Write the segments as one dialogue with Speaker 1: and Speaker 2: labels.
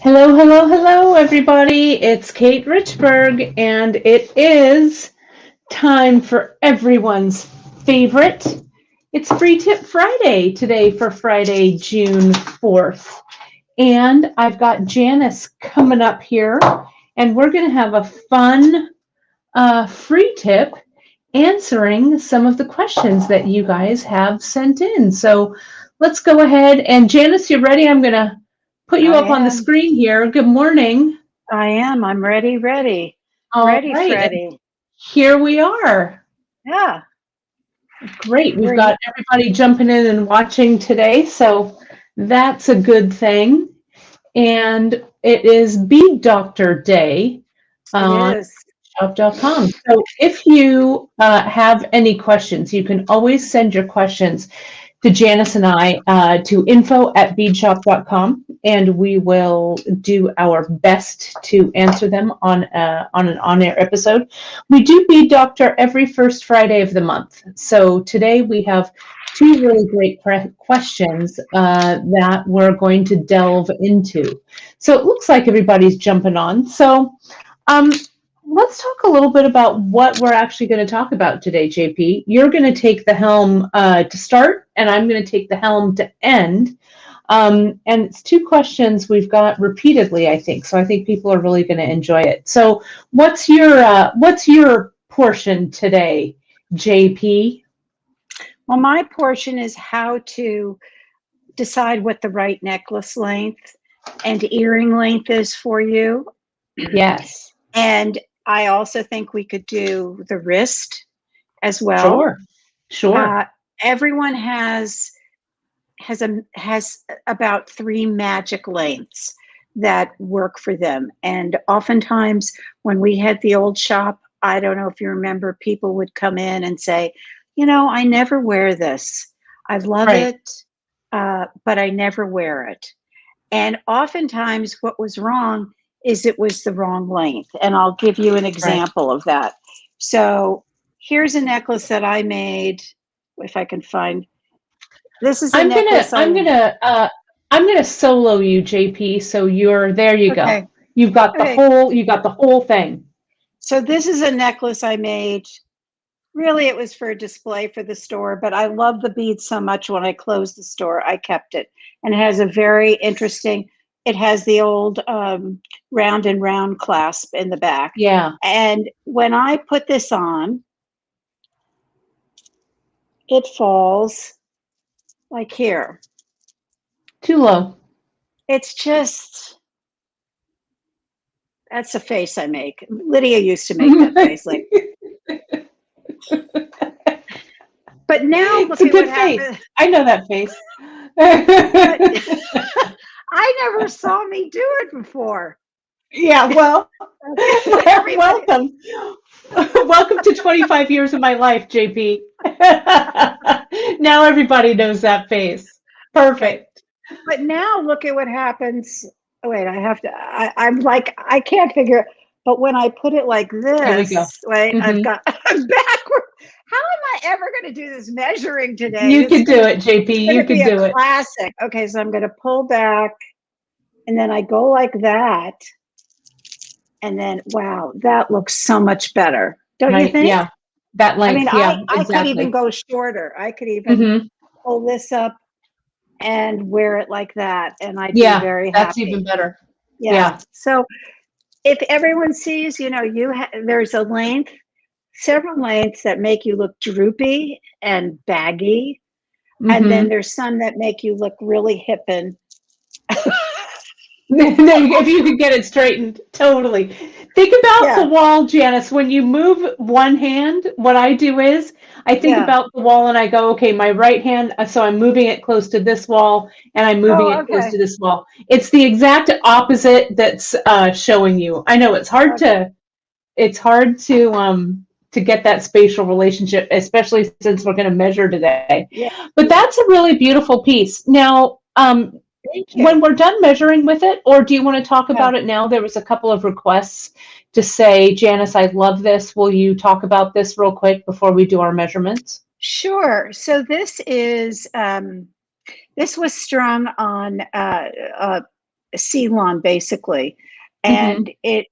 Speaker 1: Hello, hello, hello, everybody. It's Kate Richburg, and it is time for everyone's favorite. It's Free Tip Friday today for Friday, June 4th. And I've got Janice coming up here, and we're going to have a fun free tip answering some of the questions that you guys have sent in. So let's go ahead. And Janice, you ready? I'm going to put you
Speaker 2: I
Speaker 1: up on the
Speaker 2: am.
Speaker 1: screen here. Good morning.
Speaker 2: I am. I'm ready, ready.
Speaker 1: All
Speaker 2: Ready,
Speaker 1: right. And
Speaker 2: Freddie.
Speaker 1: here we are.
Speaker 2: Yeah.
Speaker 1: Great. We've
Speaker 2: We're here.
Speaker 1: got everybody jumping in and watching today. So that's a good thing. And it is Bead Doctor Day on
Speaker 2: It is.
Speaker 1: shop.com. So if you have any questions, you can always send your questions to Janice and I to info@beadshop.com, and we will do our best to answer them on an on-air episode. We do Bead Doctor every first Friday of the month. So today we have two really great questions that we're going to delve into. So it looks like everybody's jumping on. So let's talk a little bit about what we're actually going to talk about today, JP. You're going to take the helm to start, and I'm going to take the helm to end. And it's two questions we've got repeatedly, I think. So I think people are really going to enjoy it. So what's your portion today, JP?
Speaker 2: Well, my portion is how to decide what the right necklace length and earring length is for you.
Speaker 1: Yes.
Speaker 2: And I also think we could do the wrist as well.
Speaker 1: Sure.
Speaker 2: Everyone has about three magic lengths that work for them. And oftentimes when we had the old shop, I don't know if you remember, people would come in and say, I never wear this. I love
Speaker 1: Right.
Speaker 2: it, but I never wear it. And oftentimes what was wrong is it was the wrong length. And I'll give you an example of that. So here's a necklace that I made, if I can find. This is a necklace.
Speaker 1: I'm gonna solo you, JP. So there you go.
Speaker 2: Okay.
Speaker 1: You've got the whole thing.
Speaker 2: So this is a necklace I made. Really, it was for a display for the store, but I love the beads so much when I closed the store, I kept it. And it has a very interesting, it has the old round and round clasp in the back.
Speaker 1: Yeah.
Speaker 2: And when I put this on, it falls like here.
Speaker 1: Too low.
Speaker 2: It's just, that's a face I make. Lydia used to make that face. Like, but now look
Speaker 1: it's a
Speaker 2: at
Speaker 1: good
Speaker 2: what
Speaker 1: face.
Speaker 2: happened.
Speaker 1: I know that face.
Speaker 2: I never saw me do it before.
Speaker 1: Yeah, well, welcome. Welcome to 25 years of my life, JP. Now everybody knows that face. Perfect.
Speaker 2: But now look at what happens. Oh, wait, I'm like, I can't figure, but when I put it like this,
Speaker 1: There we go.
Speaker 2: wait, I'm backward. How am I ever going to do this measuring today?
Speaker 1: You can do it, JP. You can do it.
Speaker 2: Classic. Okay, so I'm going to pull back, and then I go like that, and then wow, that looks so much better, don't you think?
Speaker 1: Yeah, that length.
Speaker 2: I could even go shorter. I could even pull this up and wear it like that, and I'd be very happy.
Speaker 1: That's even better.
Speaker 2: Yeah. So if everyone sees, there's a length, several lengths that make you look droopy and baggy, and then there's some that make you look really hip and.
Speaker 1: If you could get it straightened, totally. Think about the wall, Janice. When you move one hand, what I do is I think about the wall and I go, okay, my right hand, so I'm moving it close to this wall and I'm moving it close to this wall. It's the exact opposite that's showing you. I know it's hard to get that spatial relationship, especially since we're going to measure today.
Speaker 2: Yeah.
Speaker 1: But that's a really beautiful piece. Now, when we're done measuring with it, or do you want to talk about it now? There was a couple of requests to say, Janice, I love this. Will you talk about this real quick before we do our measurements?
Speaker 2: Sure. So this is this was strung on Ceylon basically,
Speaker 1: Mm-hmm.
Speaker 2: and it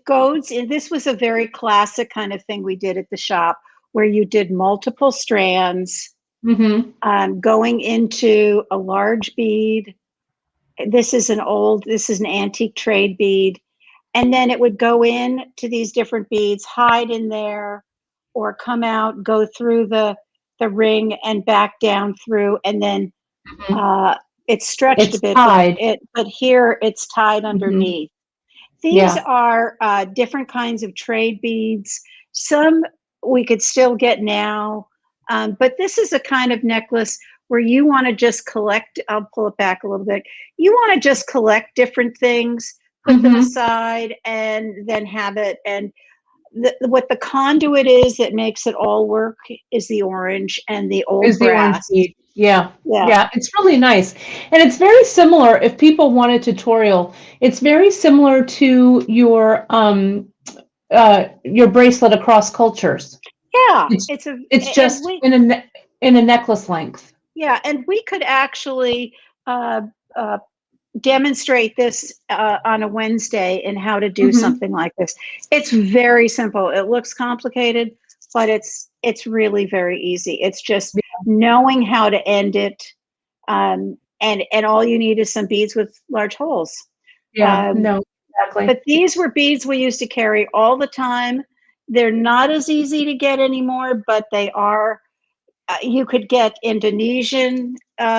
Speaker 2: goes in. This was a very classic kind of thing we did at the shop, where you did multiple strands
Speaker 1: Mm-hmm.
Speaker 2: going into a large bead. This is an antique trade bead, and then it would go in to these different beads, hide in there, or come out, go through the ring and back down through, and then
Speaker 1: Mm-hmm.
Speaker 2: uh, it's stretched a
Speaker 1: It's
Speaker 2: bit,
Speaker 1: tied.
Speaker 2: but here it's tied
Speaker 1: Mm-hmm.
Speaker 2: underneath. These
Speaker 1: Yeah.
Speaker 2: are different kinds of trade beads. Some we could still get now, but this is a kind of necklace where you want to just collect. I'll pull it back a little bit. You want to just collect different things, put them
Speaker 1: Mm-hmm.
Speaker 2: aside, and then have it. And what the conduit is that makes it all work is the orange and the old
Speaker 1: Is the orange
Speaker 2: brass.
Speaker 1: bead. Yeah.
Speaker 2: Yeah,
Speaker 1: Yeah. It's really nice. And it's very similar, if people want a tutorial, it's very similar to your bracelet across cultures.
Speaker 2: yeah.
Speaker 1: It's
Speaker 2: It's a
Speaker 1: it's
Speaker 2: and
Speaker 1: just
Speaker 2: we
Speaker 1: in a necklace length.
Speaker 2: Yeah, and we could actually uh, uh, demonstrate this on a Wednesday in how to do
Speaker 1: Mm-hmm.
Speaker 2: something like this. It's very simple. It looks complicated, but it's really very easy. It's just knowing how to end it, and all you need is some beads with large holes.
Speaker 1: Yeah.
Speaker 2: Um,
Speaker 1: No, exactly.
Speaker 2: but these were beads we used to carry all the time. They're not as easy to get anymore, but they are. You could get Indonesian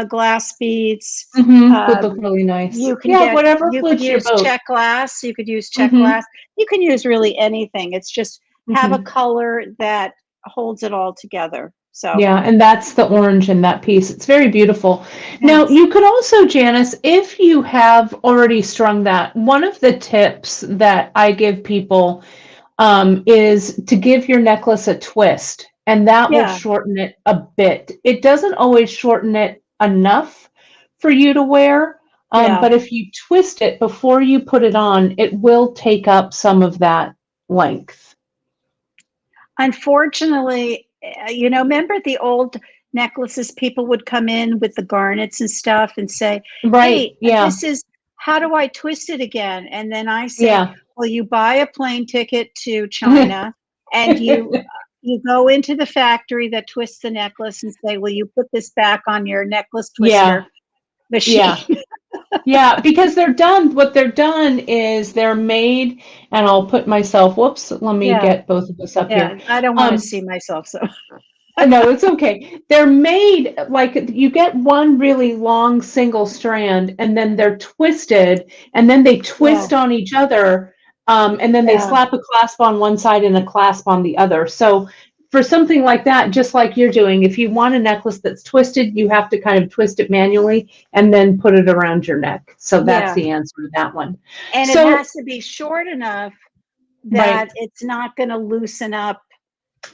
Speaker 2: glass beads.
Speaker 1: Mm-hmm. Would look
Speaker 2: Um,
Speaker 1: really nice.
Speaker 2: you can
Speaker 1: Yeah,
Speaker 2: get
Speaker 1: whatever
Speaker 2: you could
Speaker 1: floats your
Speaker 2: use
Speaker 1: boat.
Speaker 2: check glass. You could use check
Speaker 1: Mm-hmm.
Speaker 2: glass. You can use really anything. It's just have a
Speaker 1: Mm-hmm.
Speaker 2: color that holds it all together. So
Speaker 1: Yeah, and that's the orange in that piece. It's very beautiful. Now,
Speaker 2: yes,
Speaker 1: you could also, Janice, if you have already strung that, one of the tips that I give people is to give your necklace a twist, and that will
Speaker 2: yeah,
Speaker 1: shorten it a bit. It doesn't always shorten it enough for you to wear,
Speaker 2: yeah.
Speaker 1: but if you twist it before you put it on, it will take up some of that length.
Speaker 2: Unfortunately, remember the old necklaces? People would come in with the garnets and stuff and say,
Speaker 1: Right.
Speaker 2: "Hey,
Speaker 1: Yeah.
Speaker 2: this is how do I twist it again?" And then I say,
Speaker 1: Yeah.
Speaker 2: "Well, you buy a plane ticket to China, and you go into the factory that twists the necklace and say, "Will you put this back on your necklace
Speaker 1: Yeah.
Speaker 2: twister machine?"
Speaker 1: Yeah. Yeah, because they're done. What they're done is they're made, and I'll put myself, whoops, let me
Speaker 2: Yeah,
Speaker 1: get both of us up
Speaker 2: yeah.
Speaker 1: here.
Speaker 2: I don't want to
Speaker 1: Um,
Speaker 2: see myself, so
Speaker 1: no, it's okay. They're made like you get one really long single strand, and then they're twisted, and then they
Speaker 2: yeah,
Speaker 1: twist on each other, and then they
Speaker 2: yeah,
Speaker 1: slap a clasp on one side and a clasp on the other. So for something like that, just like you're doing, if you want a necklace that's twisted, you have to kind of twist it manually and then put it around your neck. So that's
Speaker 2: yeah.
Speaker 1: the answer to that one.
Speaker 2: And it
Speaker 1: So,
Speaker 2: has to be short enough
Speaker 1: right,
Speaker 2: that it's not going to loosen up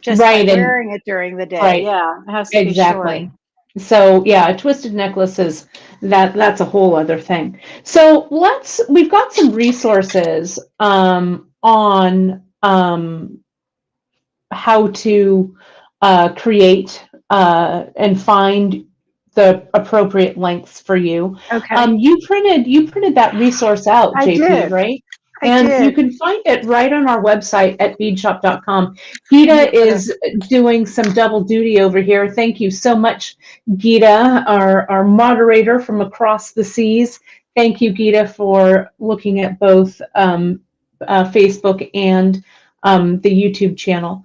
Speaker 2: just by
Speaker 1: right, and
Speaker 2: wearing it during the day.
Speaker 1: right.
Speaker 2: Yeah, it has to be short.
Speaker 1: Exactly. So yeah, a twisted necklace is that's a whole other thing. So we've got some resources on how to create and find the appropriate lengths for you.
Speaker 2: Okay.
Speaker 1: You printed that resource out,
Speaker 2: I
Speaker 1: JP,
Speaker 2: did.
Speaker 1: right?
Speaker 2: I
Speaker 1: And you
Speaker 2: did.
Speaker 1: can find it right on our website at beadshop.com.
Speaker 2: Let me
Speaker 1: Geeta
Speaker 2: put a
Speaker 1: is doing some double duty over here. Thank you so much, Geeta, our moderator from across the seas. Thank you, Geeta, for looking at both Facebook and the YouTube channel.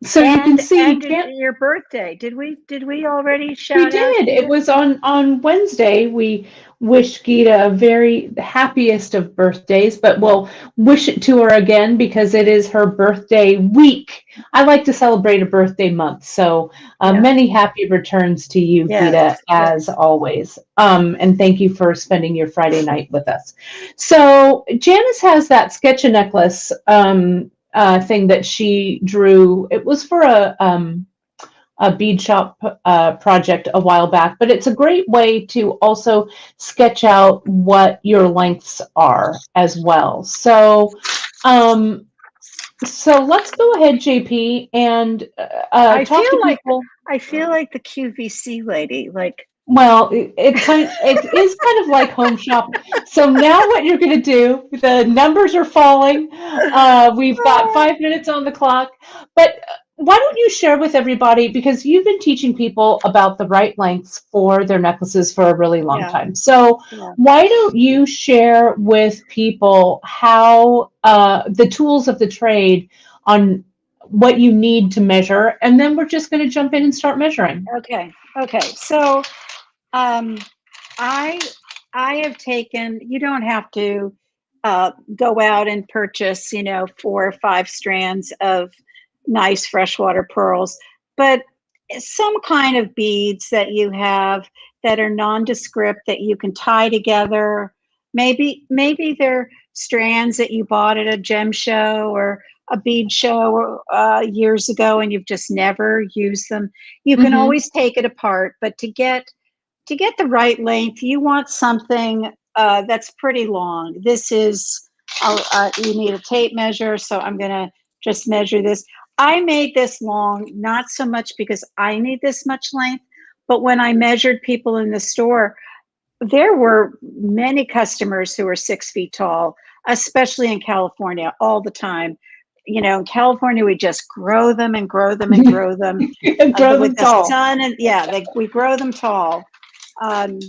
Speaker 1: So you can see,
Speaker 2: and your birthday. Did we already
Speaker 1: we
Speaker 2: shout out
Speaker 1: did. It
Speaker 2: Gita?
Speaker 1: was on Wednesday. We wished Geeta a very happiest of birthdays, but we'll wish it to her again because it is her birthday week. I like to celebrate a birthday month. So
Speaker 2: Yeah.
Speaker 1: many happy returns to you,
Speaker 2: Yes.
Speaker 1: Geeta, as
Speaker 2: Yes.
Speaker 1: always. And thank you for spending your Friday night with us. So Janice has that sketch a necklace thing that she drew. It was for a bead shop project a while back, but it's a great way to also sketch out what your lengths are as well. Um, so let's go ahead, JP, and
Speaker 2: I
Speaker 1: talk
Speaker 2: feel
Speaker 1: to
Speaker 2: like
Speaker 1: people.
Speaker 2: I feel like the QVC lady. Like
Speaker 1: Well, it is kind of like home shopping. So now what you're going to do, the numbers are falling. We've got 5 minutes on the clock, but why don't you share with everybody, because you've been teaching people about the right lengths for their necklaces for a really long
Speaker 2: Yeah,
Speaker 1: time. So
Speaker 2: yeah.
Speaker 1: why don't you share with people how the tools of the trade on what you need to measure, and then we're just going to jump in and start measuring.
Speaker 2: Okay. Okay. So, um, I I have taken. You don't have to go out and purchase, 4 or 5 strands of nice freshwater pearls, but some kind of beads that you have that are nondescript that you can tie together. Maybe they're strands that you bought at a gem show or a bead show years ago, and you've just never used them. You can
Speaker 1: Hmm.
Speaker 2: always take it apart, but to get the right length, you want something that's pretty long. This is, you need a tape measure, so I'm going to just measure this. I made this long, not so much because I need this much length, but when I measured people in the store, there were many customers who were 6 feet tall, especially in California, all the time. In California, we just grow them and grow them and grow them
Speaker 1: Grow
Speaker 2: with
Speaker 1: them
Speaker 2: the
Speaker 1: tall.
Speaker 2: sun, and yeah, we grow them tall. Um,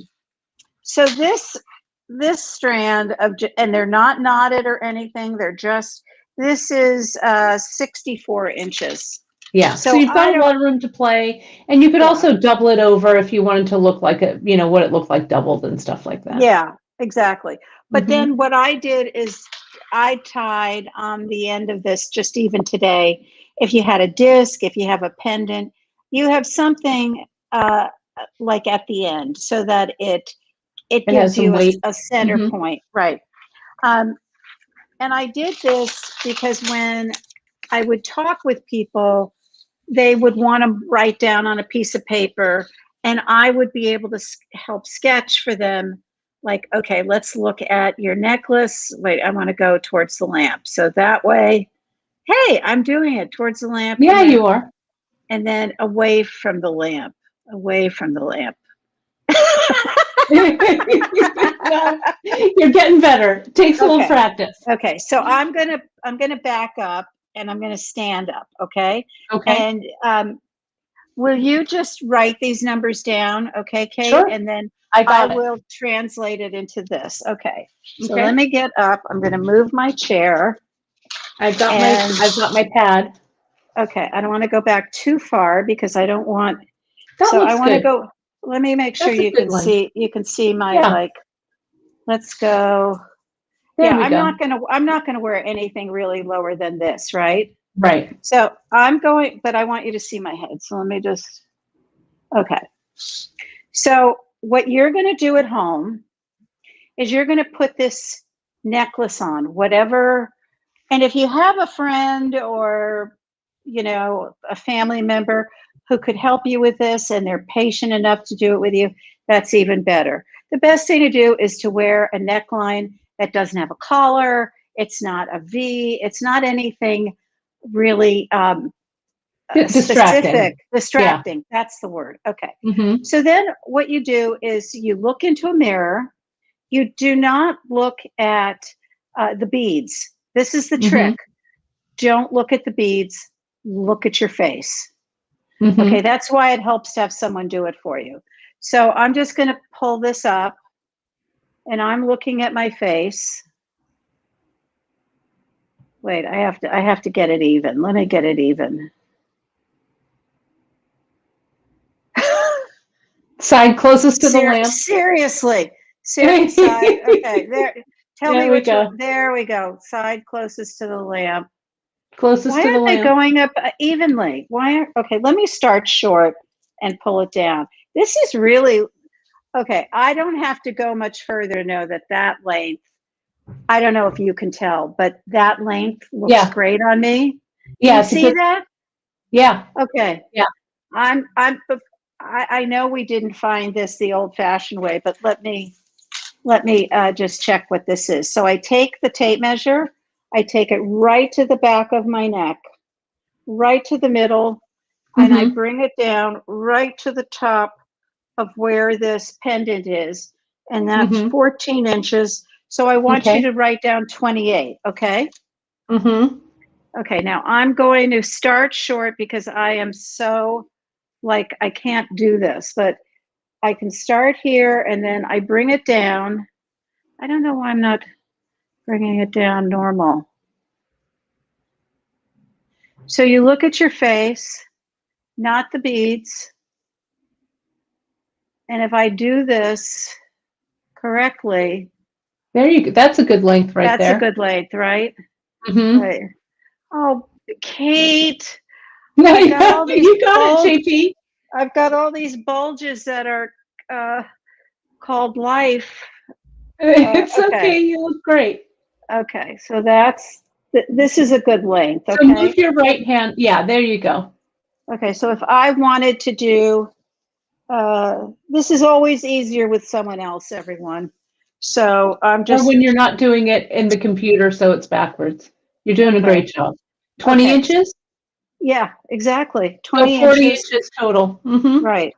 Speaker 2: so this strand and they're not knotted or anything. They're just this is 64 inches.
Speaker 1: Yeah. So
Speaker 2: So
Speaker 1: you've
Speaker 2: I
Speaker 1: got a
Speaker 2: don't.
Speaker 1: lot of room to play, and you could
Speaker 2: Yeah,
Speaker 1: also double it over if you wanted to look like what it looked like doubled and stuff like that.
Speaker 2: yeah, exactly. But
Speaker 1: Hmm.
Speaker 2: then what I did is I tied on the end of this, just even today. If you had a disc, if you have a pendant, you have something like at the end, so that it
Speaker 1: It has
Speaker 2: gives
Speaker 1: some
Speaker 2: you
Speaker 1: weight.
Speaker 2: a center
Speaker 1: Hmm.
Speaker 2: point, right? Um, and I did this because when I would talk with people, they would want to write down on a piece of paper, and I would be able to help sketch for them. Like, okay, let's look at your necklace. Wait, I want to go towards the lamp. So that way, hey, I'm doing it towards the lamp,
Speaker 1: Yeah, you are.
Speaker 2: and then away from the lamp, away from the lamp.
Speaker 1: Well, you're getting better. Takes a little
Speaker 2: Okay.
Speaker 1: practice.
Speaker 2: Okay, so I'm gonna back up and I'm gonna stand up. Okay,
Speaker 1: Okay.
Speaker 2: and will you just write these numbers down? Okay, Kate,
Speaker 1: Sure.
Speaker 2: and then
Speaker 1: I
Speaker 2: I
Speaker 1: got it.
Speaker 2: will translate it into this. Okay, so let
Speaker 1: Okay.
Speaker 2: me get up. I'm gonna move my chair, and
Speaker 1: I've got my pad.
Speaker 2: okay, I don't want to go back too far because I don't want.
Speaker 1: That
Speaker 2: So I
Speaker 1: looks
Speaker 2: want to
Speaker 1: good.
Speaker 2: go. Let me make sure
Speaker 1: That's a
Speaker 2: you
Speaker 1: good
Speaker 2: can
Speaker 1: one.
Speaker 2: see. You can see my
Speaker 1: Yeah.
Speaker 2: like. Let's go.
Speaker 1: There
Speaker 2: Yeah,
Speaker 1: we go.
Speaker 2: I'm not gonna wear anything really lower than this, right?
Speaker 1: Right.
Speaker 2: So I'm going, but I want you to see my head. So let me just, okay. So what you're going to do at home is you're going to put this necklace on, whatever. And if you have a friend or, a family member who could help you with this and they're patient enough to do it with you, that's even better. The best thing to do is to wear a neckline that doesn't have a collar. It's not a V. It's not anything really specific,
Speaker 1: Distracting. Yeah.
Speaker 2: distracting. That's the word. Okay.
Speaker 1: Hmm.
Speaker 2: So then what you do is you look into a mirror. You do not look at the beads. This is the trick.
Speaker 1: Hmm.
Speaker 2: Don't look at the beads. Look at your face. Okay.
Speaker 1: Hmm.
Speaker 2: That's why it helps to have someone do it for you. So I'm just going to pull this up and I'm looking at my face. Wait, I have to get it even. Let me get it even.
Speaker 1: Side closest to the lamp.
Speaker 2: Seriously, side. Okay,
Speaker 1: There
Speaker 2: there. Tell me
Speaker 1: we
Speaker 2: which one.
Speaker 1: go.
Speaker 2: There we go. Side closest to the lamp.
Speaker 1: Closest
Speaker 2: Why
Speaker 1: to the
Speaker 2: aren't they
Speaker 1: lamp.
Speaker 2: going up evenly? Why are okay? Let me start short and pull it down. This is really okay. I don't have to go much further to know that length. I don't know if you can tell, but that length looks
Speaker 1: Yeah.
Speaker 2: great on me. Do
Speaker 1: Yeah.
Speaker 2: you
Speaker 1: It's a
Speaker 2: see
Speaker 1: good.
Speaker 2: that?
Speaker 1: Yeah.
Speaker 2: Okay.
Speaker 1: Yeah.
Speaker 2: I know we didn't find this the old-fashioned way, but let me just check what this is. So I take the tape measure, I take it right to the back of my neck, right to the middle, and I
Speaker 1: Hmm.
Speaker 2: bring it down right to the top of where this pendant is, and that's
Speaker 1: Mm-hmm.
Speaker 2: 14 inches. So I want you
Speaker 1: Okay.
Speaker 2: to write down 28, okay?
Speaker 1: Mm-hmm.
Speaker 2: Okay, now I'm going to start short because I am so, like, I can't do this, but I can start here and then I bring it down. I don't know why I'm not bringing it down normal. So you look at your face, not the beads. And if I do this correctly,
Speaker 1: There you go. That's a good length right
Speaker 2: that's a
Speaker 1: there.
Speaker 2: good length, right?
Speaker 1: Mm-hmm.
Speaker 2: Right. Oh, Kate,
Speaker 1: No,
Speaker 2: I've got all these
Speaker 1: you got it, JP.
Speaker 2: I've got all these bulges that are uh, called life.
Speaker 1: It's
Speaker 2: Okay.
Speaker 1: okay. You look great.
Speaker 2: Okay. So this is a good length.
Speaker 1: So
Speaker 2: Okay.
Speaker 1: move your right hand. Yeah, there you go.
Speaker 2: Okay. So if I wanted to do, this is always easier with someone else, everyone. So I'm
Speaker 1: Or
Speaker 2: just,
Speaker 1: when you're not doing it in the computer, so it's backwards. You're doing a
Speaker 2: okay.
Speaker 1: great job. 20
Speaker 2: Okay.
Speaker 1: inches?
Speaker 2: Yeah, exactly.
Speaker 1: So
Speaker 2: 20
Speaker 1: 40
Speaker 2: inches.
Speaker 1: inches total. Mm-hmm.
Speaker 2: Right.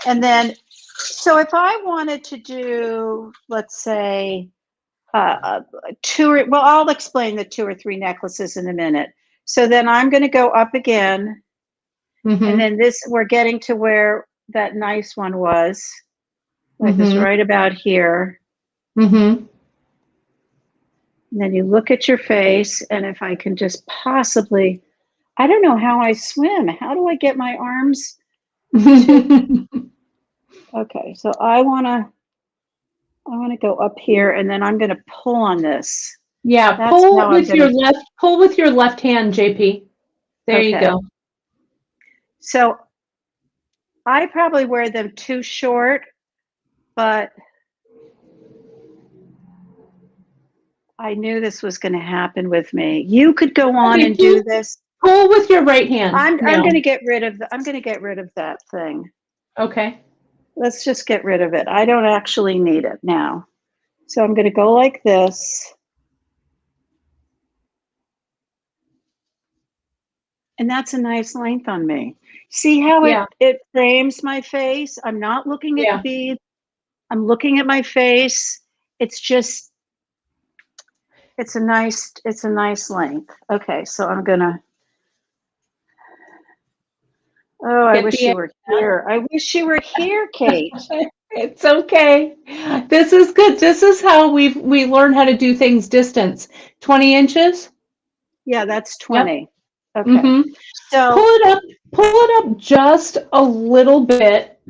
Speaker 2: And then, so if I wanted to do, let's say, well, I'll explain the 2 or 3 necklaces in a minute. So then I'm going to go up again. And
Speaker 1: Mm-hmm.
Speaker 2: then we're getting to where that nice one was, like it's
Speaker 1: Mm-hmm.
Speaker 2: right about here.
Speaker 1: Mm-hmm.
Speaker 2: And then you look at your face, and if I can just possibly, I don't know how I swim. How do I get my arms to, okay, so I want to go up here, and then I'm going to pull on this.
Speaker 1: Yeah,
Speaker 2: That's how I'm going to,
Speaker 1: pull with your left hand, JP. There you
Speaker 2: okay.
Speaker 1: go.
Speaker 2: So I probably wear them too short, but I knew this was going to happen with me. You could go on
Speaker 1: Okay,
Speaker 2: and do this.
Speaker 1: pull with your right hand
Speaker 2: I'm
Speaker 1: now.
Speaker 2: going to get rid of that thing.
Speaker 1: Okay.
Speaker 2: Let's just get rid of it. I don't actually need it now. So I'm going to go like this. And that's a nice length on me. See how
Speaker 1: Yeah.
Speaker 2: it frames my face? I'm not looking at the
Speaker 1: Yeah.
Speaker 2: bead. I'm looking at my face. It's just, it's a nice length. Okay, so I'm gonna, oh, I
Speaker 1: Get
Speaker 2: wish
Speaker 1: the
Speaker 2: you were here. I wish you were here, Kate.
Speaker 1: It's okay. This is good. This is how we learn how to do things distance. 20 inches?
Speaker 2: Yeah, that's
Speaker 1: Yep.
Speaker 2: 20. Okay.
Speaker 1: Mm-hmm.
Speaker 2: So
Speaker 1: Pull it up just a little bit.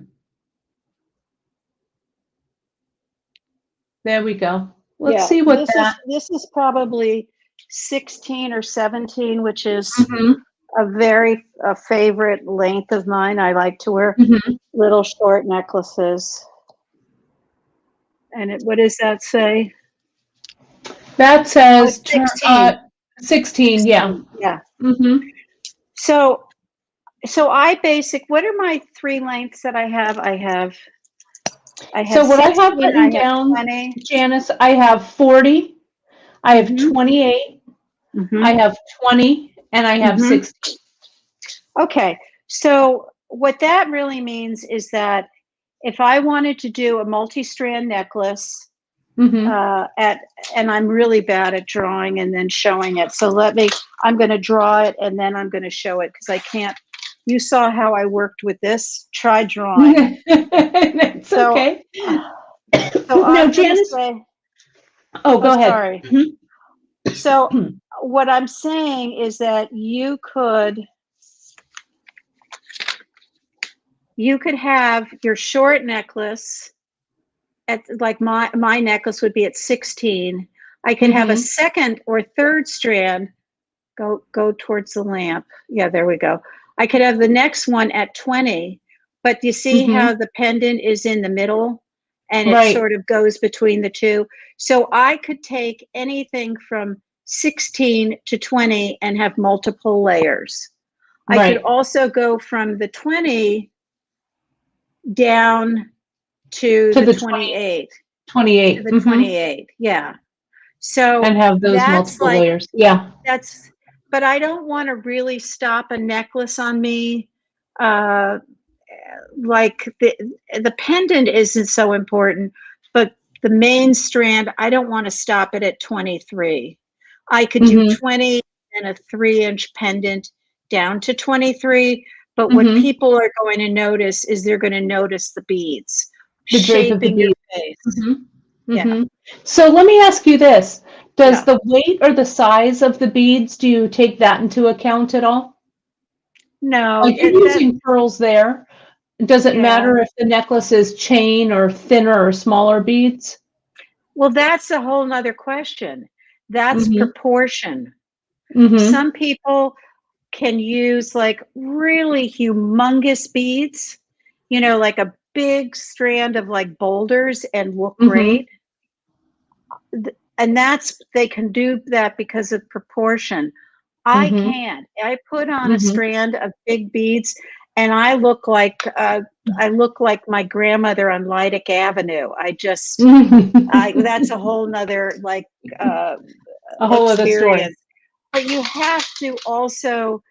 Speaker 1: There we go. Let's
Speaker 2: yeah,
Speaker 1: see what that.
Speaker 2: this is probably 16 or 17, which is
Speaker 1: Mm-hmm.
Speaker 2: a very favorite length of mine. I like to wear
Speaker 1: Mm-hmm.
Speaker 2: little short necklaces. And what does that say?
Speaker 1: That
Speaker 2: Oh,
Speaker 1: says
Speaker 2: it's 16.
Speaker 1: 16, yeah.
Speaker 2: Yeah.
Speaker 1: Mm-hmm.
Speaker 2: So what are my 3 lengths that I have? I have
Speaker 1: So what I have
Speaker 2: 16, I
Speaker 1: written
Speaker 2: have
Speaker 1: down,
Speaker 2: 20.
Speaker 1: Janice, I have 40, I have
Speaker 2: Mm-hmm.
Speaker 1: 28,
Speaker 2: Mm-hmm.
Speaker 1: I have 20, and I have
Speaker 2: Mm-hmm.
Speaker 1: 16.
Speaker 2: Okay. So what that really means is that if I wanted to do a multi-strand necklace,
Speaker 1: Mm-hmm.
Speaker 2: and I'm really bad at drawing and then showing it. So I'm going to draw it and then I'm going to show it because I can't. You saw how I worked with this. Try drawing.
Speaker 1: It's
Speaker 2: So,
Speaker 1: okay.
Speaker 2: so
Speaker 1: Now,
Speaker 2: I'm going to
Speaker 1: Janice,
Speaker 2: say,
Speaker 1: oh,
Speaker 2: oh,
Speaker 1: go ahead.
Speaker 2: sorry. So what I'm saying is that you could have your short necklace at, like, my necklace would be at 16. I could have a
Speaker 1: Mm-hmm.
Speaker 2: second or third strand. Go towards the lamp. Yeah, there we go. I could have the next one at 20, but you see
Speaker 1: Mm-hmm.
Speaker 2: how the pendant is in the middle and it
Speaker 1: Right.
Speaker 2: sort of goes between the two. So I could take anything from 16 to 20 and have multiple layers. I could
Speaker 1: Right.
Speaker 2: also go from the 20 down to
Speaker 1: To
Speaker 2: the
Speaker 1: the 20,
Speaker 2: 28,
Speaker 1: 28. Mm-hmm.
Speaker 2: Yeah. So
Speaker 1: And have those
Speaker 2: that's
Speaker 1: multiple
Speaker 2: like,
Speaker 1: layers. Yeah.
Speaker 2: but I don't want to really stop a necklace on me. Uh, like the pendant isn't so important, but the main strand, I don't want to stop it at 23. I could do
Speaker 1: Mm-hmm.
Speaker 2: 20 and a 3-inch pendant down to 23. But what
Speaker 1: Mm-hmm.
Speaker 2: people are going to notice is they're going to notice the beads
Speaker 1: The drape of the
Speaker 2: shaping your
Speaker 1: bead.
Speaker 2: face.
Speaker 1: Mm-hmm.
Speaker 2: Yeah.
Speaker 1: Mm-hmm. So let me ask you this. Does
Speaker 2: Yeah.
Speaker 1: the weight or the size of the beads, do you take that into account at all?
Speaker 2: No,
Speaker 1: Like you're using pearls there. Does it
Speaker 2: yeah.
Speaker 1: matter if the necklace is chain or thinner or smaller beads?
Speaker 2: Well, that's a whole nother question. That's
Speaker 1: Mm-hmm.
Speaker 2: proportion.
Speaker 1: Mm-hmm.
Speaker 2: Some people can use like really humongous beads, like a big strand of like boulders and look
Speaker 1: Mm-hmm.
Speaker 2: great. And they can do that because of proportion. I
Speaker 1: Mm-hmm.
Speaker 2: can't. I put on a
Speaker 1: Mm-hmm.
Speaker 2: strand of big beads and I look like my grandmother on Lydic Avenue. That's a whole nother like
Speaker 1: A whole other story.
Speaker 2: experience. But you have to also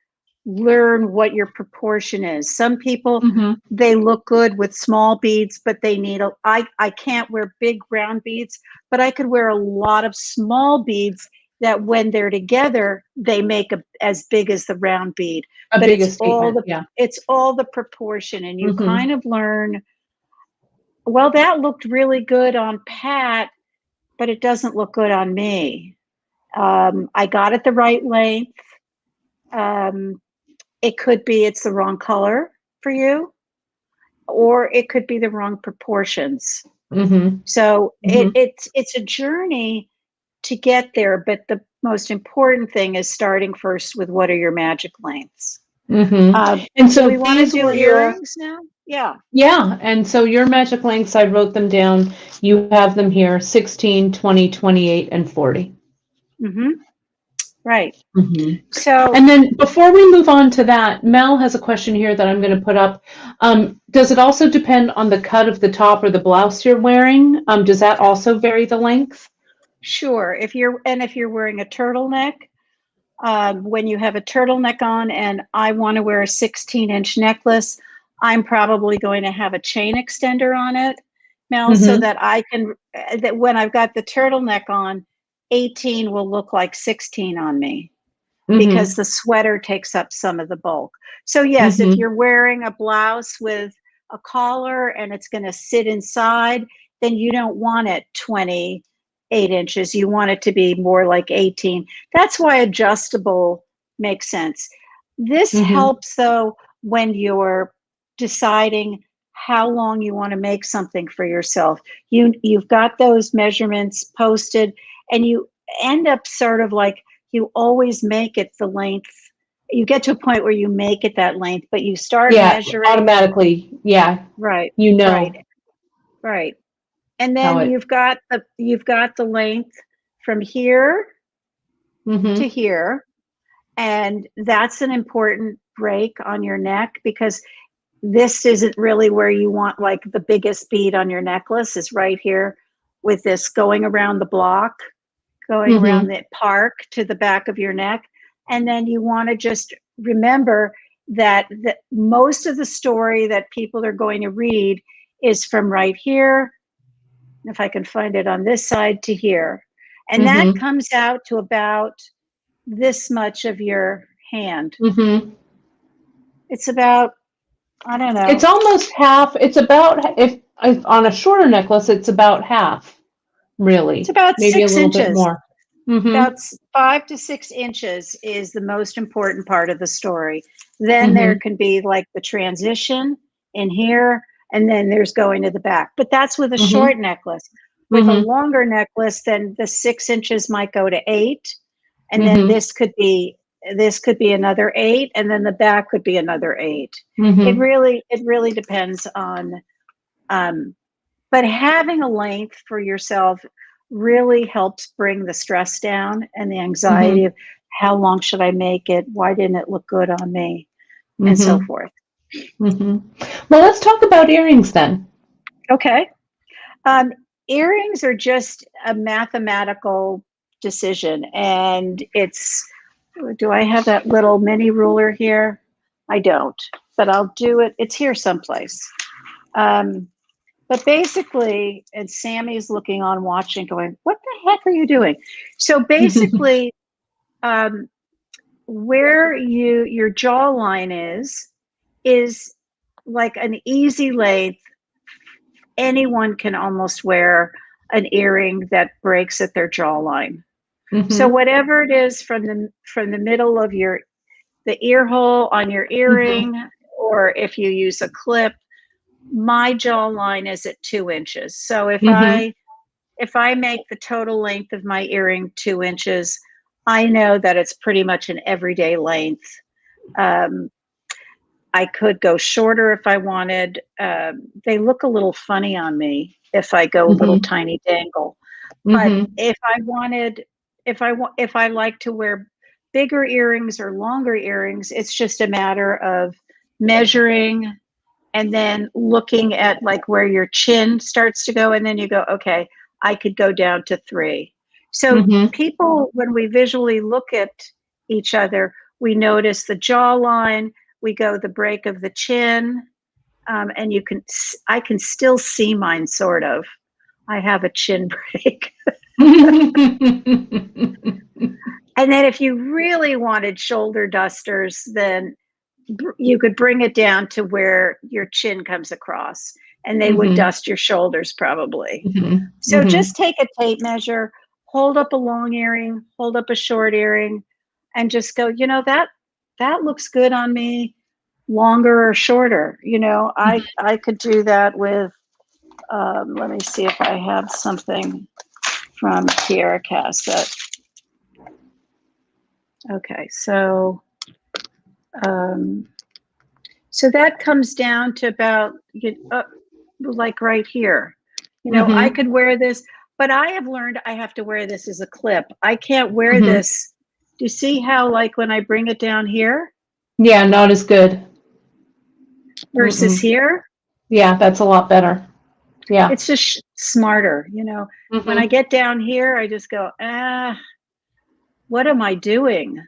Speaker 2: learn what your proportion is. Some people,
Speaker 1: Mm-hmm.
Speaker 2: they look good with small beads, but they need I can't wear big round beads, but I could wear a lot of small beads that when they're together, they make as big as the round bead.
Speaker 1: A
Speaker 2: But
Speaker 1: big statement, yeah.
Speaker 2: it's all the proportion, and you
Speaker 1: Mm-hmm.
Speaker 2: kind of learn, well, that looked really good on Pat, but it doesn't look good on me. I got it the right length. Um, it could be it's the wrong color for you, or it could be the wrong proportions.
Speaker 1: Mm-hmm.
Speaker 2: So
Speaker 1: Mm-hmm.
Speaker 2: it's a journey to get there, but the most important thing is starting first with what are your magic lengths.
Speaker 1: Mm-hmm. And
Speaker 2: Do
Speaker 1: so
Speaker 2: we want to
Speaker 1: these
Speaker 2: do
Speaker 1: were your,
Speaker 2: earrings now? Yeah.
Speaker 1: yeah, and so your magic lengths, I wrote them down. You have them here, 16, 20, 28, and 40.
Speaker 2: Mm-hmm. Right.
Speaker 1: Mm-hmm.
Speaker 2: So
Speaker 1: And then before we move on to that, Mel has a question here that I'm going to put up. Does it also depend on the cut of the top or the blouse you're wearing? Does that also vary the length?
Speaker 2: sure, if you're wearing a turtleneck, when you have a turtleneck on and I want to wear a 16-inch necklace, I'm probably going to have a chain extender on it, Mel, so
Speaker 1: Mm-hmm.
Speaker 2: that I can, that when I've got the turtleneck on, 18 will look like 16 on me because
Speaker 1: Mm-hmm.
Speaker 2: the sweater takes up some of the bulk. So yes, if
Speaker 1: Mm-hmm.
Speaker 2: you're wearing a blouse with a collar and it's going to sit inside, then you don't want it 28 inches. You want it to be more like 18. That's why adjustable makes sense. This
Speaker 1: Mm-hmm.
Speaker 2: helps though when you're deciding how long you want to make something for yourself. You've got those measurements posted and you end up sort of like you always make it the length. You get to a point where you make it that length, but you start
Speaker 1: Yeah,
Speaker 2: measuring.
Speaker 1: automatically. Yeah,
Speaker 2: Right,
Speaker 1: you
Speaker 2: right,
Speaker 1: know
Speaker 2: right. And
Speaker 1: how
Speaker 2: then
Speaker 1: it.
Speaker 2: you've got the length from here to
Speaker 1: Mm-hmm.
Speaker 2: here. And that's an important break on your neck because this isn't really where you want like the biggest bead on your necklace is right here with this going around the block, going around
Speaker 1: Mm-hmm.
Speaker 2: the park to the back of your neck. And then you want to just remember that most of the story that people are going to read is from right here, if I can find it on this side, to here. And that
Speaker 1: Mm-hmm.
Speaker 2: comes out to about this much of your hand.
Speaker 1: Mm-hmm.
Speaker 2: It's about, I don't
Speaker 1: It's
Speaker 2: know,
Speaker 1: almost half. It's about, if on a shorter necklace, it's about half,
Speaker 2: it's
Speaker 1: really.
Speaker 2: about
Speaker 1: Maybe a
Speaker 2: six
Speaker 1: little bit
Speaker 2: inches.
Speaker 1: more. Mm-hmm.
Speaker 2: About 5 to 6 inches is the most important part of the story. Then there
Speaker 1: Mm-hmm.
Speaker 2: can be like the transition in here, and then there's going to the back. But that's with a
Speaker 1: Mm-hmm.
Speaker 2: short necklace. With a
Speaker 1: Mm-hmm.
Speaker 2: longer necklace, then the 6 inches might go to 8, and then
Speaker 1: Mm-hmm.
Speaker 2: this could be another 8, and then the back could be another 8. It
Speaker 1: Mm-hmm.
Speaker 2: really depends on. But having a length for yourself really helps bring the stress down and the anxiety
Speaker 1: Mm-hmm.
Speaker 2: of how long should I make it? Why didn't it look good on me? And so
Speaker 1: Mm-hmm.
Speaker 2: forth.
Speaker 1: Mm-hmm. Well, let's talk about earrings then.
Speaker 2: Okay. Um, Earrings are just a mathematical decision. And do I have that little mini ruler here? I don't. but I'll do it. It's here someplace. But basically, and Sammy's looking on, watching, going, "What the heck are you doing?" So basically, where your jawline is like an easy length. Anyone can almost wear an earring that breaks at their jawline. So whatever it is from the middle of the ear hole on your earring, or if you use a clip, my jawline is at 2 inches. So if I make the total length of my earring 2 inches, I know that it's pretty much an everyday length. I could go shorter if I wanted. They look a little funny on me if I go a little tiny dangle. But if I like to wear bigger earrings or longer earrings, it's just a matter of measuring and then looking at like where your chin starts to go, and then you go, okay, I could go down to 3. So people, when we visually look at each other, we notice the jawline, we go the break of the chin, and I can still see mine, sort of. I have a chin break. And then if you really wanted shoulder dusters, then you could bring it down to where your chin comes across, and they would dust your shoulders probably. So just take a tape measure, hold up a long earring, hold up a short earring, and just go, that looks good on me, longer or shorter. I could do that with, let me see if I have something from Tierra Casta. Okay, so that comes down to about like right here. I could wear this, but I have learned I have to wear this as a clip. I can't wear this. Do you see how, like, when I bring it down here?
Speaker 1: Yeah, not as good.
Speaker 2: Versus here?
Speaker 1: Yeah, that's a lot better. Yeah.
Speaker 2: It's just smarter, When I get down here, I just go, what am I doing?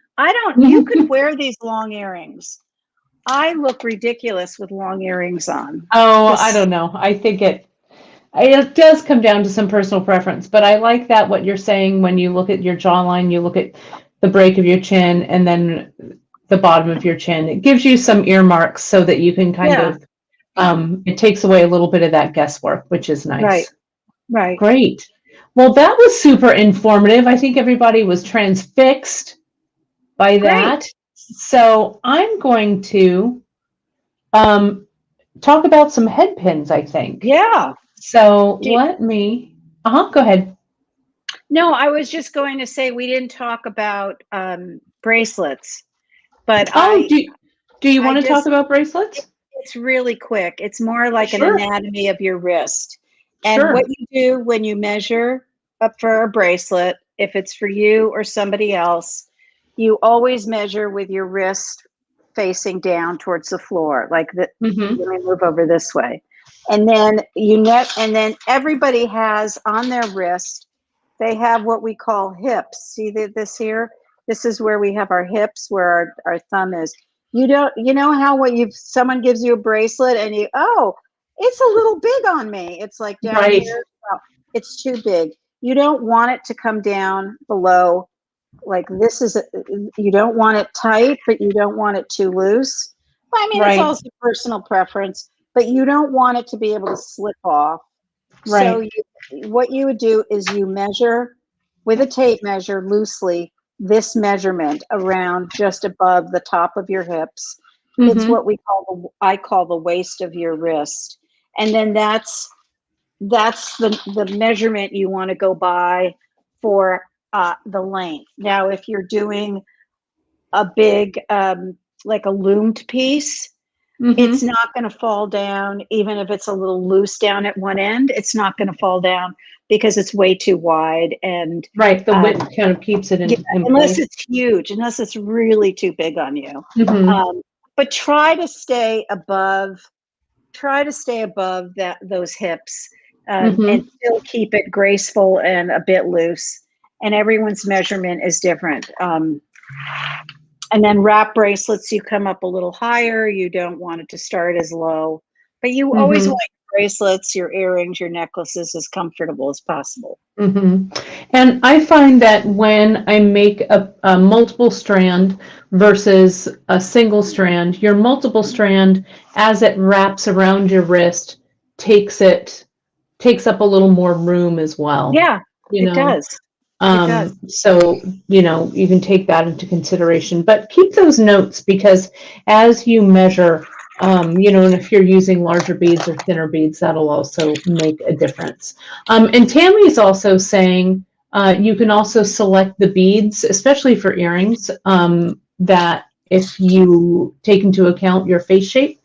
Speaker 2: You could wear these long earrings. I look ridiculous with long earrings on.
Speaker 1: Oh, I don't know. I think it does come down to some personal preference, but I like that what you're saying when you look at your jawline, you look at the break of your chin and then the bottom of your chin. It gives you some earmarks so that you can kind of, it takes away a little bit of that guesswork, which is nice.
Speaker 2: Right.
Speaker 1: Great. Well, that was super informative. I think everybody was transfixed by that.
Speaker 2: Great.
Speaker 1: So I'm going to talk about some head pins, I think.
Speaker 2: Yeah.
Speaker 1: So let me, go ahead.
Speaker 2: No, I was just going to say we didn't talk about bracelets, but
Speaker 1: do you want to talk about bracelets?
Speaker 2: It's really quick. It's more like an anatomy of your wrist. And what you do when you measure up for a bracelet, if it's for you or somebody else, you always measure with your wrist facing down towards the floor, like that. Let me move over this way. And then and then everybody has on their wrist, they have what we call hips. See this here? This is where we have our hips, where our thumb is. You know how someone gives you a bracelet and it's a little big on me. It's like down here. Oh, it's too big. You don't want it to come down below. Like you don't want it tight, but you don't want it too loose. I mean, it's also personal preference, but you don't want it to be able to slip off. So what you would do is you measure with a tape measure loosely this measurement around just above the top of your hips. It's what I call the waist of your wrist. And then that's the measurement you want to go by for the length. Now, if you're doing a big, like a loomed piece, it's not going to fall down, even if it's a little loose down at one end. It's not going to fall down because it's way too wide. And
Speaker 1: the width kind of keeps it in
Speaker 2: unless
Speaker 1: place.
Speaker 2: it's huge, unless it's really too big on you. But try to stay above those hips, and still keep it graceful and a bit loose. And everyone's measurement is different. And then wrap bracelets, you come up a little higher. You don't want it to start as low, but you always want your bracelets, your earrings, your necklaces as comfortable as possible.
Speaker 1: And I find that when I make a multiple strand versus a single strand, your multiple strand, as it wraps around your wrist, takes up a little more room as well.
Speaker 2: Yeah, it does.
Speaker 1: So, you can take that into consideration, but keep those notes because as you measure, and if you're using larger beads or thinner beads, that'll also make a difference. And Tammy's also saying you can also select the beads, especially for earrings, that if you take into account your face shape,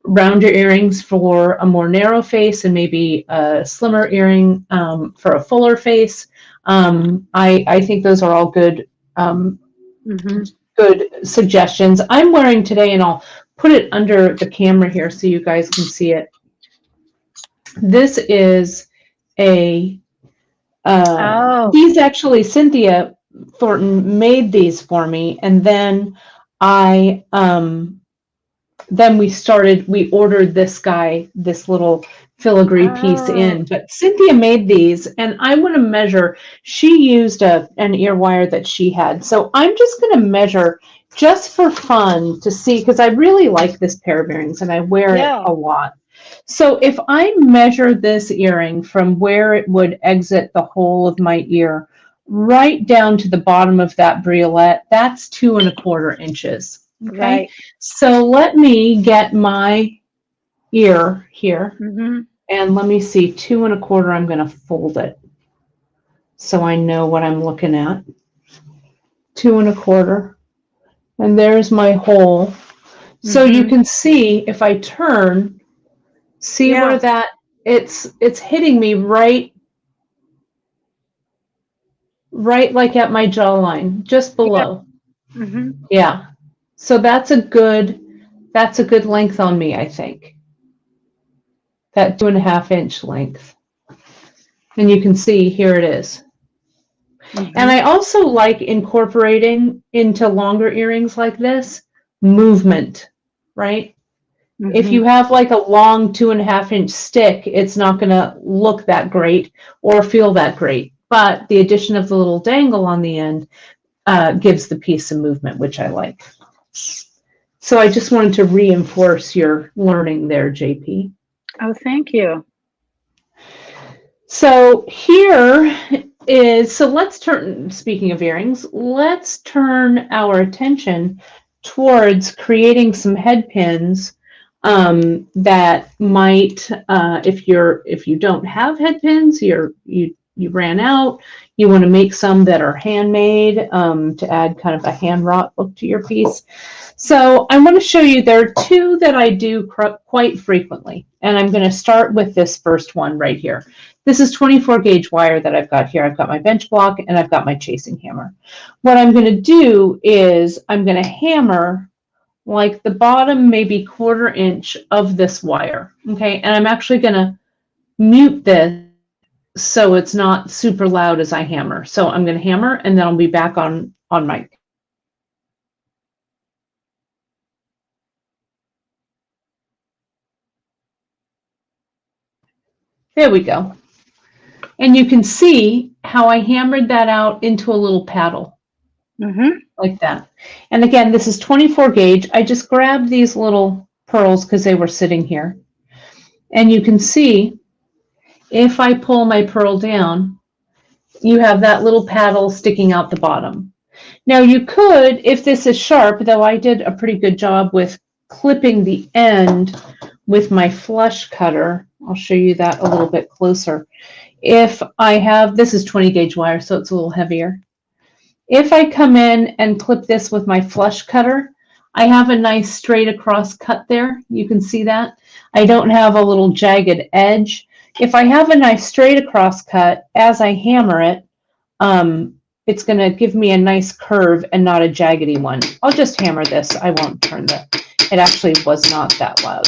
Speaker 1: round your earrings for a more narrow face and maybe a slimmer earring for a fuller face. I think those are all good good suggestions. I'm wearing today, and I'll put it under the camera here so you guys can see it. This is these actually, Cynthia Thornton made these for me, and then we ordered this little filigree piece in, but Cynthia made these and I want to measure. She used an ear wire that she had. So I'm just going to measure just for fun to see, because I really like this pair of earrings and I wear it a lot. So if I measure this earring from where it would exit the hole of my ear right down to the bottom of that briolet, that's 2¼ inches. Okay.
Speaker 2: Right.
Speaker 1: So let me get my ear here and let me see, 2¼ I'm going to fold it so I know what I'm looking at. 2¼ and there's my hole. So you can see if I turn, see where that it's hitting me right like at my jawline, just below. Yeah. So that's a good length on me, I think. That 2½ inch length. And you can see here it is. And I also like incorporating into longer earrings like this, movement, right? If you have like a long 2½ inch stick, it's not going to look that great or feel that great. But the addition of the little dangle on the end gives the piece some movement, which I like. So I just wanted to reinforce your learning there, JP.
Speaker 2: Oh, thank you.
Speaker 1: So here is, let's turn, speaking of earrings, let's turn our attention towards creating some head pins that might, if you don't have head pins, you ran out, you want to make some that are handmade to add kind of a hand wrought look to your piece. So I want to show you, there are two that I do quite frequently, and I'm going to start with this first one right here. This is 24 gauge wire that I've got here. I've got my bench block and I've got my chasing hammer. What I'm going to do is I'm going to hammer like the bottom maybe 1/4 inch of this wire, okay? And I'm actually going to mute this so it's not super loud as I hammer. So I'm going to hammer and then I'll be back on mic. There we go. And you can see how I hammered that out into a little paddle, like that. And again, this is 24 gauge. I just grabbed these little pearls because they were sitting here. And you can see if I pull my pearl down, you have that little paddle sticking out the bottom. Now you could, if this is sharp, though I did a pretty good job with clipping the end with my flush cutter. I'll show you that a little bit closer. If I have, this is 20 gauge wire, so it's a little heavier. If I come in and clip this with my flush cutter, I have a nice straight across cut there. You can see that. I don't have a little jagged edge. If I have a nice straight across cut, as I hammer it, it's going to give me a nice curve and not a jaggedy one. I'll just hammer this. I won't turn it actually was not that loud.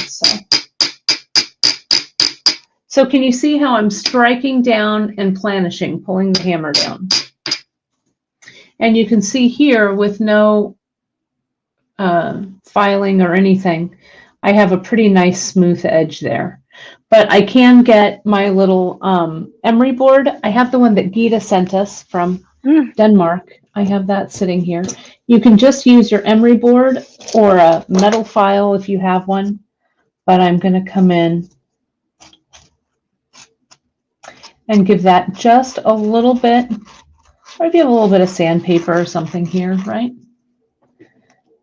Speaker 1: So can you see how I'm striking down and planishing, pulling the hammer down? And you can see here with no filing or anything, I have a pretty nice smooth edge there. But I can get my little emery board. I have the one that Gita sent us from Denmark. I have that sitting here. You can just use your emery board or a metal file if you have one. But I'm going to come in and give that just a little bit, or if you have a little bit of sandpaper or something here, right?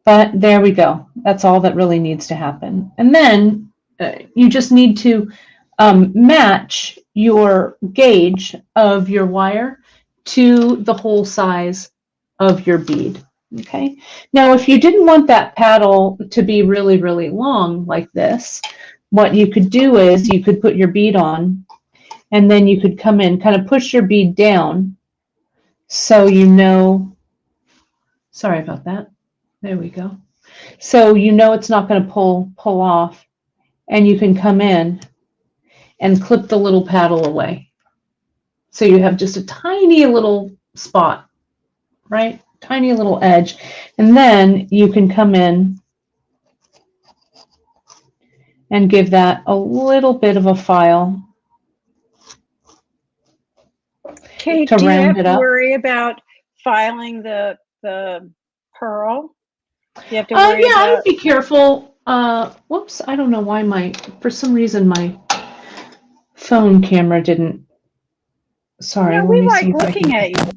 Speaker 1: But there we go. That's all that really needs to happen. And then you just need to match your gauge of your wire to the hole size of your bead. Okay. Now, if you didn't want that paddle to be really, really long like this, what you could do is you could put your bead on, and then you could come in, kind of push your bead down so you know, sorry about that. There we go. So you know it's not going to pull off, and you can come in and clip the little paddle away. So you have just a tiny little spot, right? Tiny little edge. And then you can come in and give that a little bit of a file.
Speaker 2: Kate,
Speaker 1: to
Speaker 2: do you
Speaker 1: round
Speaker 2: have
Speaker 1: it
Speaker 2: to
Speaker 1: up.
Speaker 2: worry about filing the pearl? You have to worry
Speaker 1: Yeah, I would
Speaker 2: about.
Speaker 1: be careful. Whoops, I don't know why for some reason my phone camera didn't. Sorry,
Speaker 2: Yeah,
Speaker 1: let
Speaker 2: we
Speaker 1: me see
Speaker 2: like
Speaker 1: if I
Speaker 2: looking at you.
Speaker 1: can.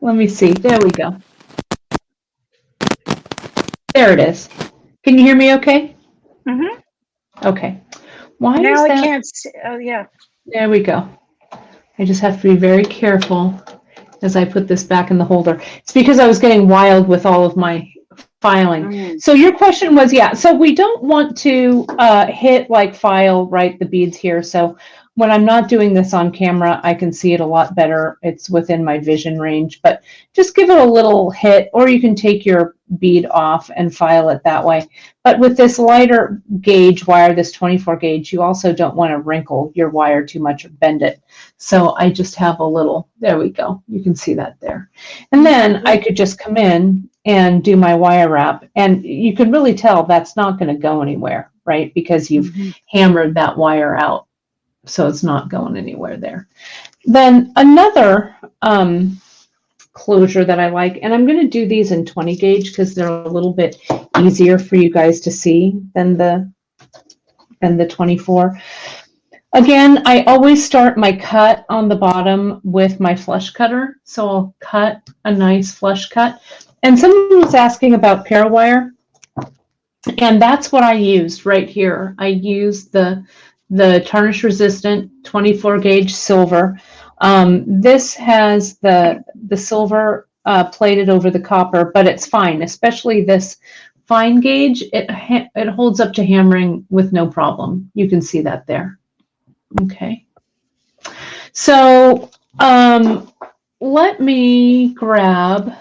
Speaker 1: Let me see. There we go. There it is. Can you hear me okay?
Speaker 2: Mm-hmm.
Speaker 1: Okay. Why
Speaker 2: Now
Speaker 1: is
Speaker 2: I
Speaker 1: that?
Speaker 2: can't see. Oh, yeah.
Speaker 1: There we go. I just have to be very careful as I put this back in the holder. It's because I was getting wild with all of my filing. So your question was, yeah, so we don't want to hit like file, right, the beads here. So when I'm not doing this on camera, I can see it a lot better. It's within my vision range, but just give it a little hit, or you can take your bead off and file it that way. But with this lighter gauge wire, this 24 gauge, you also don't want to wrinkle your wire too much or bend it. So I just have a little, there we go. You can see that there. And then I could just come in and do my wire wrap. And you can really tell that's not going to go anywhere, right? Because you've hammered that wire out. So it's not going anywhere there. Then another closure that I like, and I'm going to do these in 20 gauge because they're a little bit easier for you guys to see than the 24. Again, I always start my cut on the bottom with my flush cutter. So I'll cut a nice flush cut. And someone was asking about parawire, and that's what I used right here. I used the tarnish resistant 24 gauge silver. This has the silver plated over the copper, but it's fine, especially this fine gauge. It holds up to hammering with no problem. You can see that there. Okay. So let me grab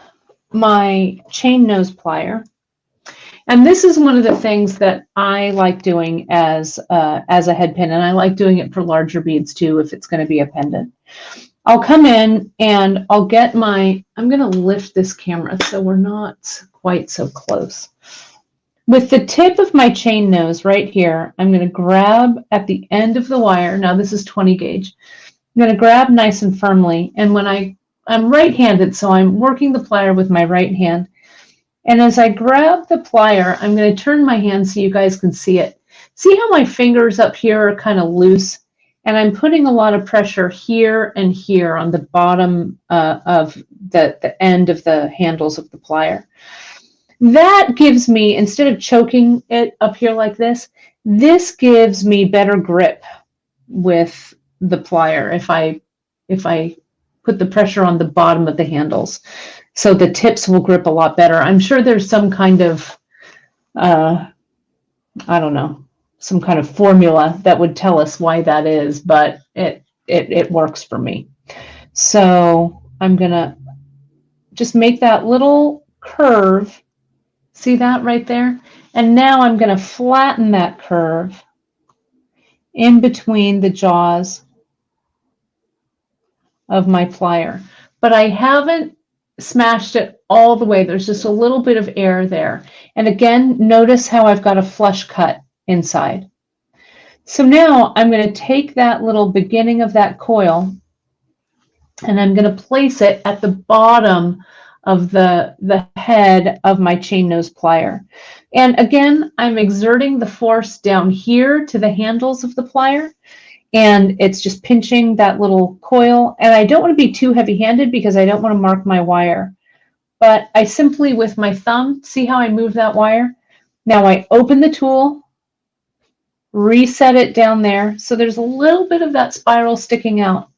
Speaker 1: my chain nose plier. And this is one of the things that I like doing as a head pin, and I like doing it for larger beads too if it's going to be a pendant. I'll come in and I'll get I'm going to lift this camera so we're not quite so close. With the tip of my chain nose right here, I'm going to grab at the end of the wire. Now this is 20 gauge. I'm going to grab nice and firmly, and when I'm right-handed, so I'm working the plier with my right hand. And as I grab the plier, I'm going to turn my hand so you guys can see it. See how my fingers up here are kind of loose? And I'm putting a lot of pressure here and here on the bottom of the end of the handles of the plier. That gives me, instead of choking it up here like this gives me better grip with the plier if I put the pressure on the bottom of the handles. So the tips will grip a lot better. I'm sure there's some kind of, I don't know, some kind of formula that would tell us why that is, but it works for me. So I'm going to just make that little curve. See that right there? And now I'm going to flatten that curve in between the jaws of my plier. But I haven't smashed it all the way. There's just a little bit of air there. And again, notice how I've got a flush cut inside. So now I'm going to take that little beginning of that coil and I'm going to place it at the bottom of the head of my chain nose plier. And again, I'm exerting the force down here to the handles of the plier, and it's just pinching that little coil. And I don't want to be too heavy-handed because I don't want to mark my wire. But I simply, with my thumb, see how I move that wire? Now I open the tool, reset it down there. So there's a little bit of that spiral sticking out.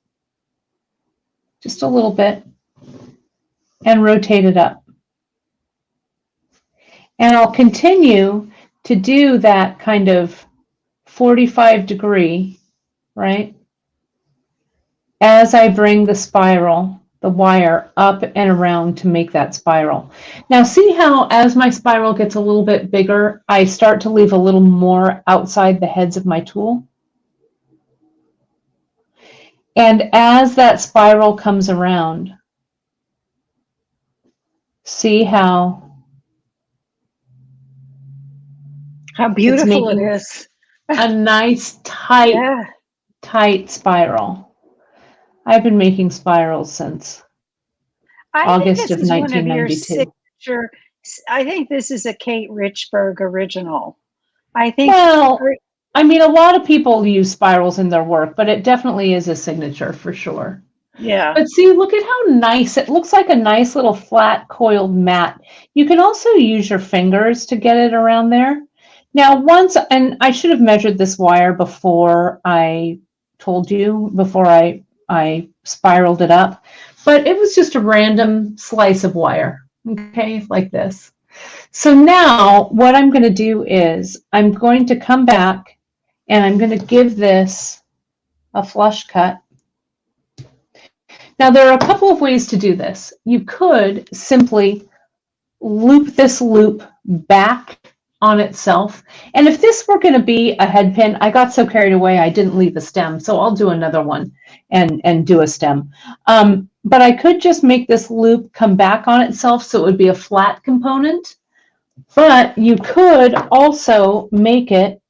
Speaker 1: Just a little bit. And rotate it up. And I'll continue to do that kind of 45-degree, right? As I bring the spiral, the wire up and around to make that spiral. Now see how as my spiral gets a little bit bigger, I start to leave a little more outside the heads of my tool? And as that spiral comes around, see how
Speaker 2: beautiful it is.
Speaker 1: A nice tight spiral. I've been making spirals since August of 1992.
Speaker 2: I think this is a Kate Richburg original. I think.
Speaker 1: Well, I mean, a lot of people use spirals in their work, but it definitely is a signature for sure.
Speaker 2: Yeah.
Speaker 1: But see, look at how nice it looks, like a nice little flat coiled mat. You can also use your fingers to get it around there. Now and I should have measured this wire before I told you, before I spiraled it up, but it was just a random slice of wire, okay, like this. So now what I'm going to do is I'm going to come back and I'm going to give this a flush cut. Now, there are a couple of ways to do this. You could simply loop this loop back on itself. And if this were going to be a head pin, I got so carried away, I didn't leave a stem. So I'll do another one and do a stem. But I could just make this loop come back on itself so it would be a flat component. But you could also make it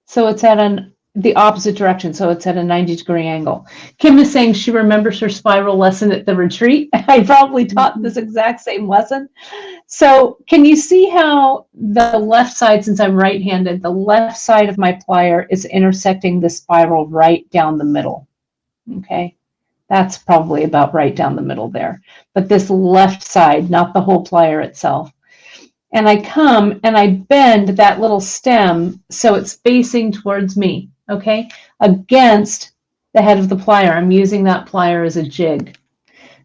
Speaker 1: so it's at the opposite direction, so it's at a 90-degree angle. Kim is saying she remembers her spiral lesson at the retreat. I probably taught this exact same lesson. So can you see how the left side, since I'm right-handed, the left side of my plier is intersecting the spiral right down the middle? Okay, that's probably about right down the middle there. But this left side, not the whole plier itself. And I come and I bend that little stem so it's facing towards me, okay, against the head of the plier. I'm using that plier as a jig.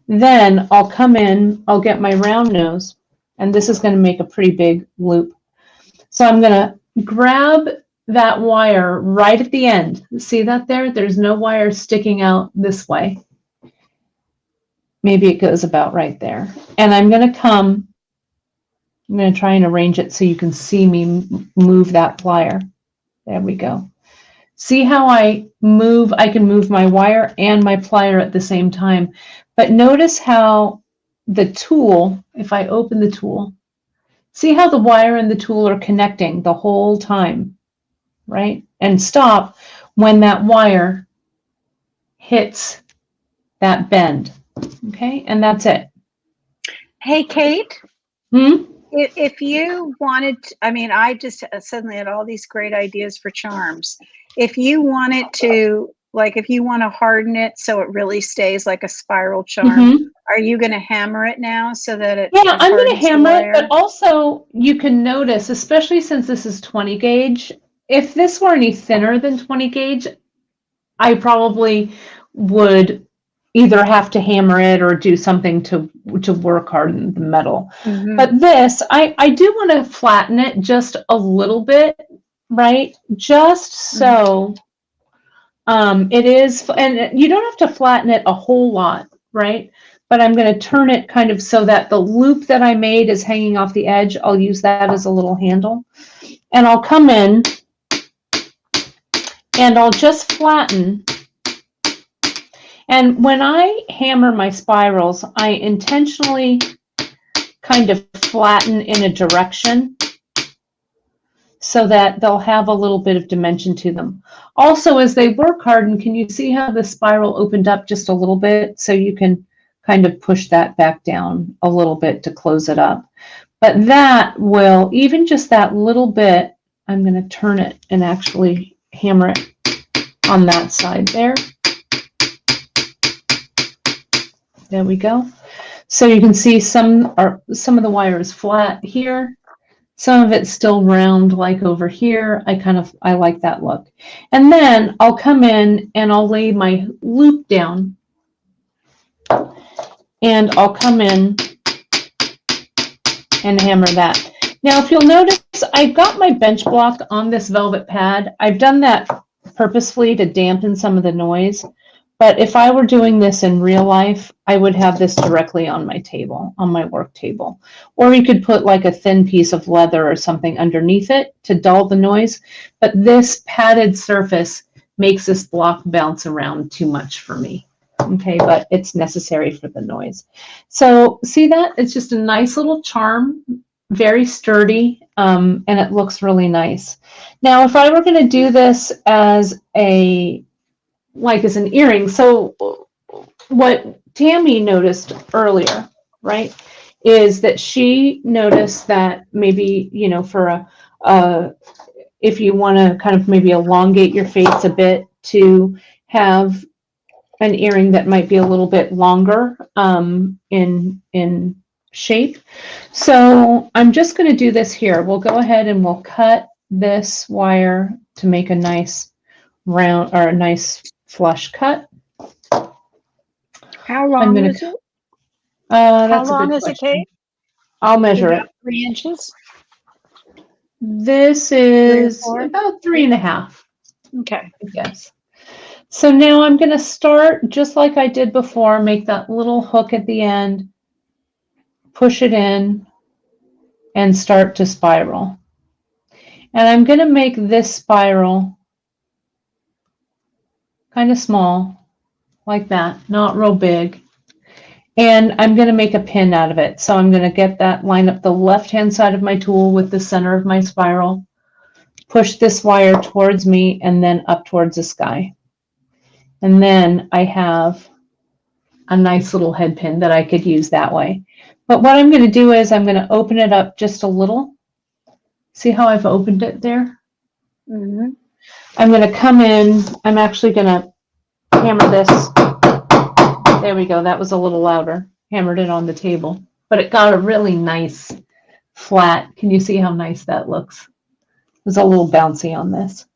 Speaker 1: Then I'll come in, I'll get my round nose, and this is going to make a pretty big loop. So I'm going to grab that wire right at the end. See that there? There's no wire sticking out this way. Maybe it goes about right there. And I'm going to try and arrange it so you can see me move that plier. There we go. See how I move? I can move my wire and my plier at the same time. But notice how the tool, if I open the tool, see how the wire and the tool are connecting the whole time, right? And stop when that wire hits that bend. Okay, and that's it.
Speaker 2: Hey, Kate. If you wanted, I just suddenly had all these great ideas for charms. If you wanted to, if you want to harden it so it really stays like a spiral charm, are you going to hammer it now so that it?
Speaker 1: Yeah, I'm going to hammer it, but also you can notice, especially since this is 20 gauge, if this were any thinner than 20 gauge, I probably would either have to hammer it or do something to work harden the metal. But this, I do want to flatten it just a little bit, right? Just so it is, and you don't have to flatten it a whole lot, right? But I'm going to turn it kind of so that the loop that I made is hanging off the edge. I'll use that as a little handle. And I'll come in and I'll just flatten. And when I hammer my spirals, I intentionally kind of flatten in a direction so that they'll have a little bit of dimension to them. Also, as they work harden, can you see how the spiral opened up just a little bit? So you can kind of push that back down a little bit to close it up. But that will, even just that little bit, I'm going to turn it and actually hammer it on that side there. There we go. So you can see some of the wire is flat here. Some of it's still round like over here. I like that look. And then I'll come in and I'll lay my loop down. And I'll come in and hammer that. Now, if you'll notice, I've got my bench block on this velvet pad. I've done that purposefully to dampen some of the noise. But if I were doing this in real life, I would have this directly on my table, on my work table. Or you could put like a thin piece of leather or something underneath it to dull the noise. But this padded surface makes this block bounce around too much for me. Okay, but it's necessary for the noise. So see that? It's just a nice little charm, very sturdy, and it looks really nice. Now, if I were going to do this as an earring, so what Tammy noticed earlier, right, is that she noticed that maybe, you know, for if you want to kind of maybe elongate your face a bit, to have an earring that might be a little bit longer in shape. So I'm just going to do this here. We'll go ahead and we'll cut this wire to make a nice round or a nice flush cut.
Speaker 2: How long is it?
Speaker 1: That's
Speaker 2: How long
Speaker 1: a good
Speaker 2: is it,
Speaker 1: question.
Speaker 2: Kate?
Speaker 1: I'll measure it.
Speaker 2: 3 inches?
Speaker 1: This
Speaker 2: 3 or
Speaker 1: is
Speaker 2: 4?
Speaker 1: about 3.5.
Speaker 2: Okay.
Speaker 1: I guess. So now I'm going to start just like I did before, make that little hook at the end, push it in, and start to spiral. And I'm going to make this spiral kind of small, like that, not real big. And I'm going to make a pin out of it. So I'm going to get that, line up the left-hand side of my tool with the center of my spiral, push this wire towards me, and then up towards the sky. And then I have a nice little head pin that I could use that way. But what I'm going to do is I'm going to open it up just a little. See how I've opened it there?
Speaker 2: Mm-hmm.
Speaker 1: I'm going to come in. I'm actually going to hammer this. There we go. That was a little louder. Hammered it on the table. But it got a really nice flat. Can you see how nice that looks? It was a little bouncy on this.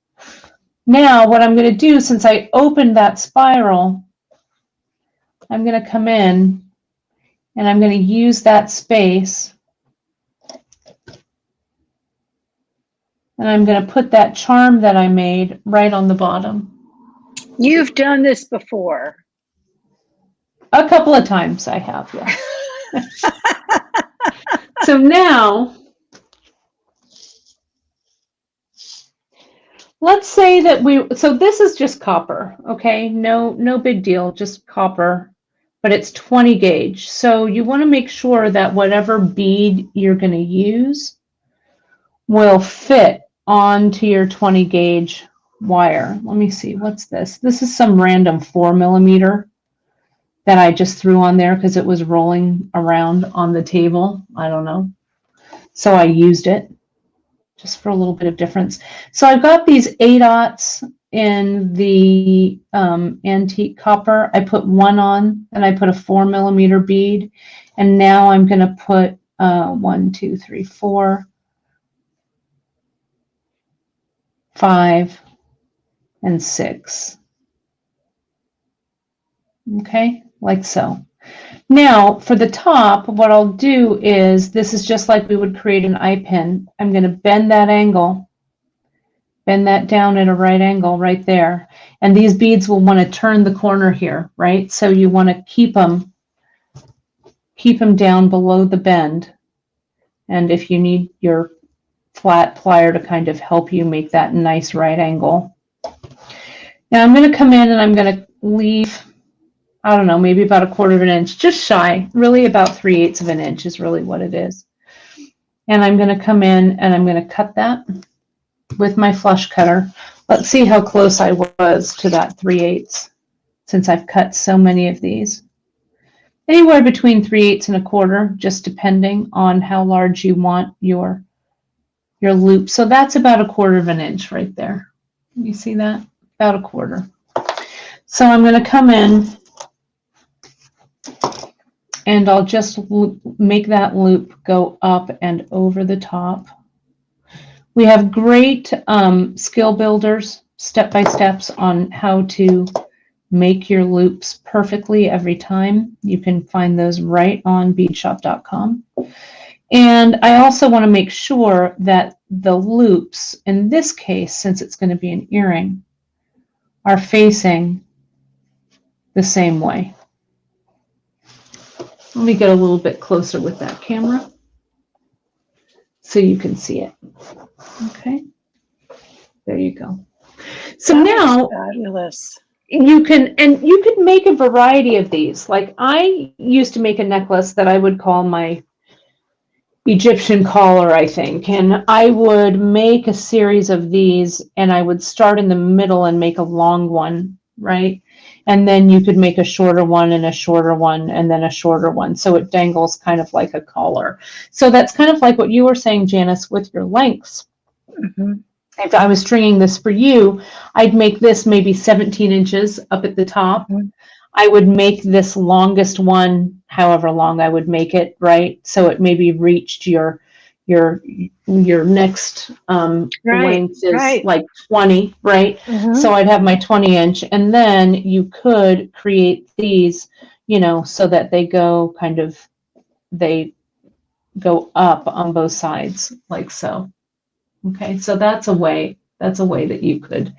Speaker 1: Now, what I'm going to do, since I opened that spiral, I'm going to come in and I'm going to use that space. And I'm going to put that charm that I made right on the bottom.
Speaker 2: You've done this before.
Speaker 1: A couple of times I have, yeah. So now, let's say that so this is just copper, okay? No big deal, just copper, but it's 20 gauge. So you want to make sure that whatever bead you're going to use will fit onto your 20 gauge wire. Let me see, what's this? This is some random 4mm that I just threw on there because it was rolling around on the table. I don't know. So I used it just for a little bit of difference. So I've got these 8/0 in the antique copper. I put one on and I put a 4mm bead. And now I'm going to put 1, 2, 3, 4, 5, and 6. Okay, like so. Now, for the top, what I'll do is, this is just like we would create an eye pin. I'm going to bend that angle, bend that down at a right angle right there. And these beads will want to turn the corner here, right? So you want to keep them down below the bend. And if you need your flat plier to kind of help you make that nice right angle. Now I'm going to come in and I'm going to leave I don't know, maybe about 1/4 of an inch, just shy, really about 3/8 of an inch is really what it is. And I'm going to come in and I'm going to cut that with my flush cutter. Let's see how close I was to that 3/8 since I've cut so many of these. Anywhere between 3/8 and 1/4, just depending on how large you want your loop. So that's about 1/4 of an inch right there. You see that? About 1/4. So I'm going to come in and I'll just make that loop go up and over the top. We have great skill builders, step-by-steps on how to make your loops perfectly every time. You can find those right on beadshop.com. And I also want to make sure that the loops, in this case, since it's going to be an earring, are facing the same way. Let me get a little bit closer with that camera so you can see it. Okay, there you go. So now
Speaker 2: fabulous.
Speaker 1: You can make a variety of these. Like I used to make a necklace that I would call my Egyptian collar, I think, and I would make a series of these and I would start in the middle and make a long one, right? And then you could make a shorter one and a shorter one and then a shorter one. So it dangles kind of like a collar. So that's kind of like what you were saying, Janice, with your lengths.
Speaker 2: Mm-hmm.
Speaker 1: If I was stringing this for you, I'd make this maybe 17 inches up at the top. Mm-hmm. I would make this longest one, however long I would make it, right? So it maybe reached your next length is like 20, right? Mm-hmm. So I'd have my 20 inch, and then you could create these, so that they go up on both sides, like so. Okay, so that's a way that you could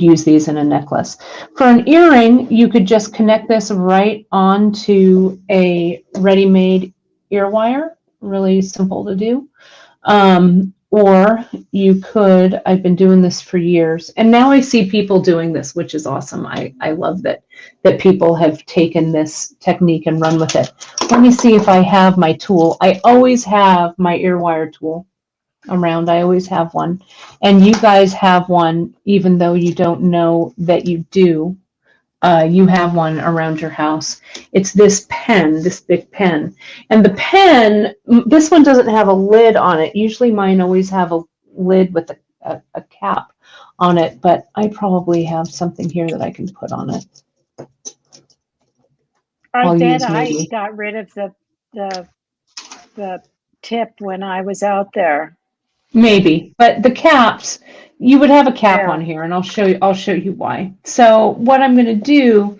Speaker 1: use these in a necklace. For an earring, you could just connect this right onto a ready-made ear wire. Really simple to do. Or you could, I've been doing this for years, and now I see people doing this, which is awesome. I love that people have taken this technique and run with it. Let me see if I have my tool. I always have my ear wire tool around. I always have one, and you guys have one, even though you don't know that you do. You have one around your house. It's this pen, this big pen, and the pen, this one doesn't have a lid on it. Usually mine always have a lid with a cap on it, but I probably have something here that I can put on it.
Speaker 2: I bet I got rid of the tip when I was out there.
Speaker 1: Maybe, but the caps, you would have a cap on here, and I'll show you why. So what I'm going to do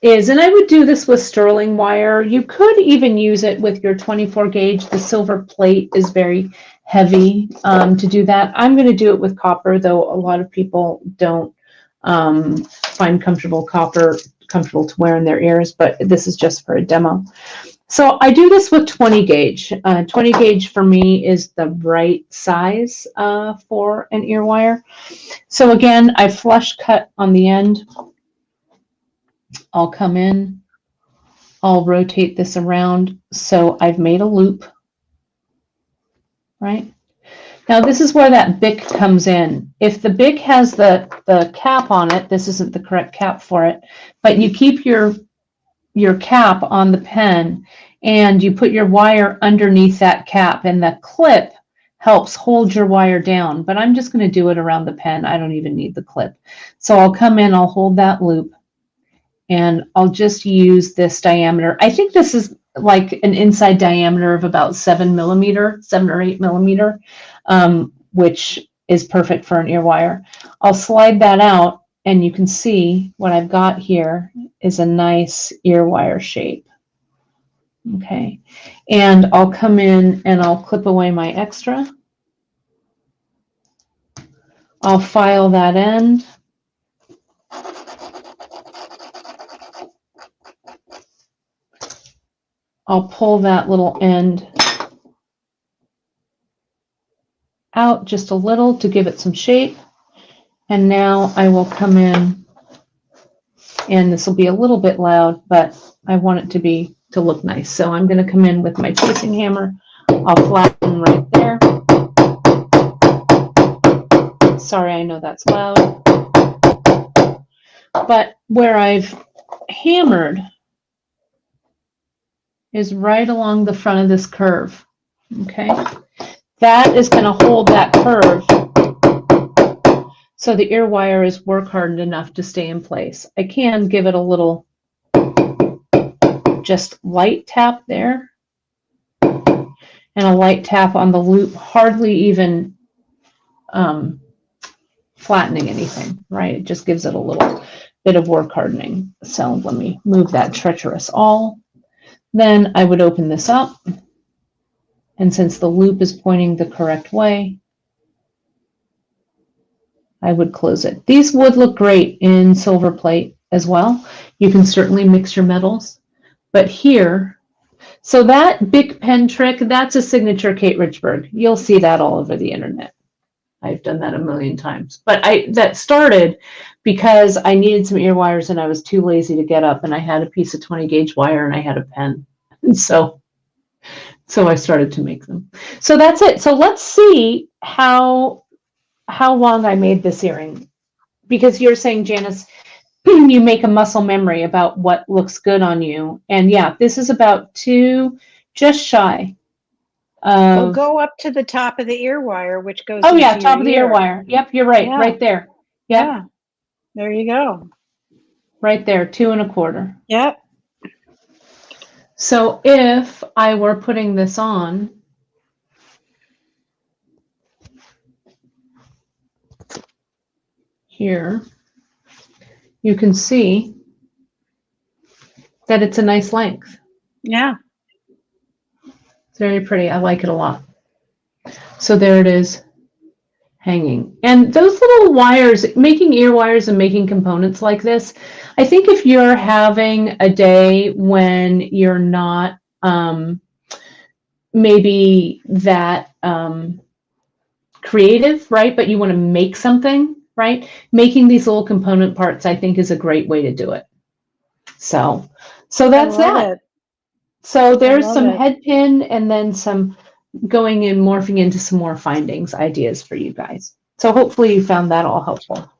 Speaker 1: is, and I would do this with sterling wire. You could even use it with your 24 gauge. The silver plate is very heavy to do that. I'm going to do it with copper, though a lot of people don't find comfortable to wear in their ears, but this is just for a demo. So I do this with 20 gauge. 20 gauge for me is the right size for an ear wire. So again, I flush cut on the end. I'll come in, I'll rotate this around. So I've made a loop, right? Now this is where that bic comes in. If the bic has the cap on it, this isn't the correct cap for it, but you keep your cap on the pen and you put your wire underneath that cap, and the clip helps hold your wire down. But I'm just going to do it around the pen. I don't even need the clip. So I'll come in, I'll hold that loop, and I'll just use this diameter. I think this is like an inside diameter of about 7 or 8 millimeter, which is perfect for an ear wire. I'll slide that out, and you can see what I've got here is a nice ear wire shape. Okay, and I'll come in and I'll clip away my extra. I'll file that end. I'll pull that little end out just a little to give it some shape. And now I will come in And this will be a little bit loud, but I want it to look nice. So I'm going to come in with my tracing hammer. I'll flatten right there. Sorry, I know that's loud. But where I've hammered is right along the front of this curve. Okay, that is going to hold that curve so the ear wire is work hardened enough to stay in place. I can give it a little just light tap there and a light tap on the loop, hardly even flattening anything, right? It just gives it a little bit of work hardening. So let me move that treacherous awl. Then I would open this up. And since the loop is pointing the correct way, I would close it. These would look great in silver plate as well. You can certainly mix your metals. But here, so that big pen trick, that's a signature Kate Richburg. You'll see that all over the internet. I've done that a million times. But that started because I needed some ear wires and I was too lazy to get up, and I had a piece of 20 gauge wire and I had a pen. And so I started to make them. So that's it. So let's see how long I made this earring. Because you're saying, Janice, you make a muscle memory about what looks good on you. And yeah, this is about just shy
Speaker 2: Well,
Speaker 1: of...
Speaker 2: go up to the top of the ear wire, which goes
Speaker 1: Oh yeah,
Speaker 2: into
Speaker 1: top
Speaker 2: your
Speaker 1: of the ear wire. Yep, you're right.
Speaker 2: Yeah.
Speaker 1: Right there. Yep.
Speaker 2: Yeah. There you go.
Speaker 1: Right there, 2 1/4.
Speaker 2: Yep.
Speaker 1: So if I were putting this on, here, you can see that it's a nice length.
Speaker 2: Yeah.
Speaker 1: It's very pretty. I like it a lot. So there it is, hanging. And those little wires, making ear wires and making components like this, I think if you're having a day when you're not maybe that creative, right, but you want to make something, right, making these little component parts, I think, is a great way to do it. So that's that.
Speaker 2: It.
Speaker 1: So there's some head pin and then some going and morphing into some more findings, ideas for you guys. So hopefully you found that all helpful.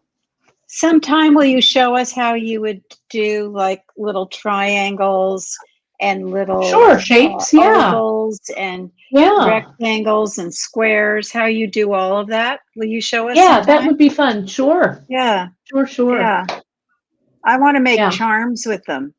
Speaker 2: Sometime will you show us how you would do like little triangles and little
Speaker 1: shapes,
Speaker 2: ovals and rectangles and squares, how you do all of that? Will you show us sometime?
Speaker 1: That would be fun. Sure.
Speaker 2: Yeah.
Speaker 1: Sure.
Speaker 2: Yeah. I want to make charms with them.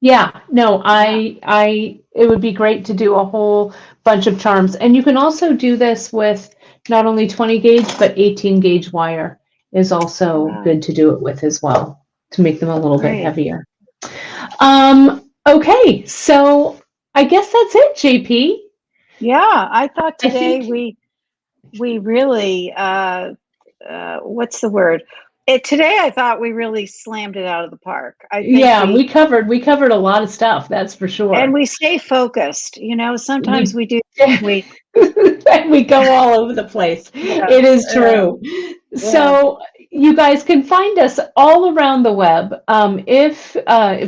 Speaker 1: Yeah, no, it would be great to do a whole bunch of charms. And you can also do this with not only 20 gauge, but 18 gauge wire is also good to do it with as well, to make them a little bit heavier. Okay, so I guess that's it, JP.
Speaker 2: Yeah, I thought today we really, what's the word? Today I thought we really slammed it out of the park. I think
Speaker 1: we covered a lot of stuff, that's for sure.
Speaker 2: And we stay focused. You know, sometimes we do we
Speaker 1: go all over the place. It is true. So you guys can find us all around the web. If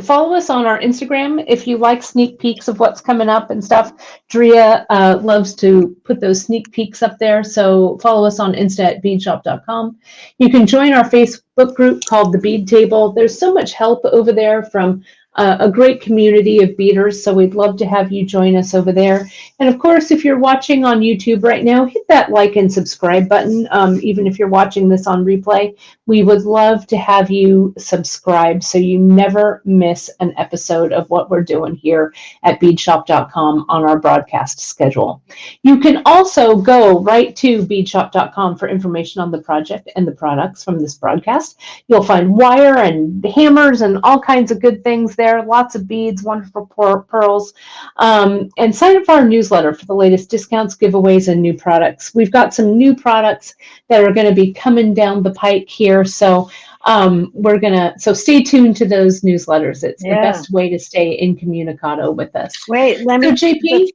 Speaker 1: follow us on our Instagram if you like sneak peeks of what's coming up and stuff. Drea loves to put those sneak peeks up there. So follow us on Insta at beadshop.com. You can join our Facebook group called The Bead Table. There's so much help over there from a great community of beaders, so we'd love to have you join us over there. And of course, if you're watching on YouTube right now, hit that like and subscribe button. Even if you're watching this on replay, we would love to have you subscribe so you never miss an episode of what we're doing here at beadshop.com on our broadcast schedule. You can also go right to beadshop.com for information on the project and the products from this broadcast. You'll find wire and hammers and all kinds of good things there, lots of beads, wonderful pearls, and sign up for our newsletter for the latest discounts, giveaways, and new products. We've got some new products that are going to be coming down the pike here, so so stay tuned to those newsletters. It's the best way to stay incommunicado with us.
Speaker 2: Wait, let me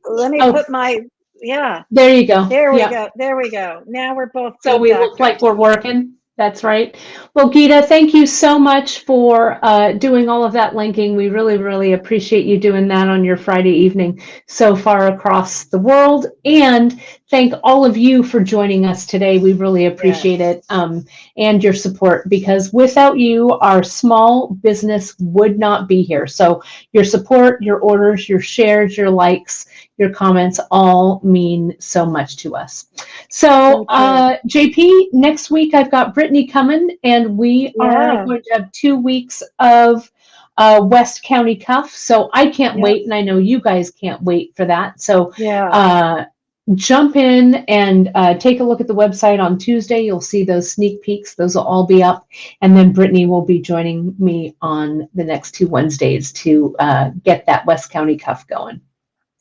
Speaker 2: put my
Speaker 1: There you go.
Speaker 2: There we go. Now we're both.
Speaker 1: So we look like we're working. That's right. Well, Geeta, thank you so much for doing all of that linking. We really, really appreciate you doing that on your Friday evening so far across the world. And thank all of you for joining us today. We really appreciate it, and your support, because without you, our small business would not be here. So your support, your orders, your shares, your likes, your comments all mean so much to us. So, JP, next week I've got Brittany coming, and we are going to have 2 weeks of West County Cuff. So I can't wait, and I know you guys can't wait for that. So jump in and take a look at the website on Tuesday. You'll see those sneak peeks. Those will all be up. And then Brittany will be joining me on the next 2 Wednesdays to get that West County Cuff going.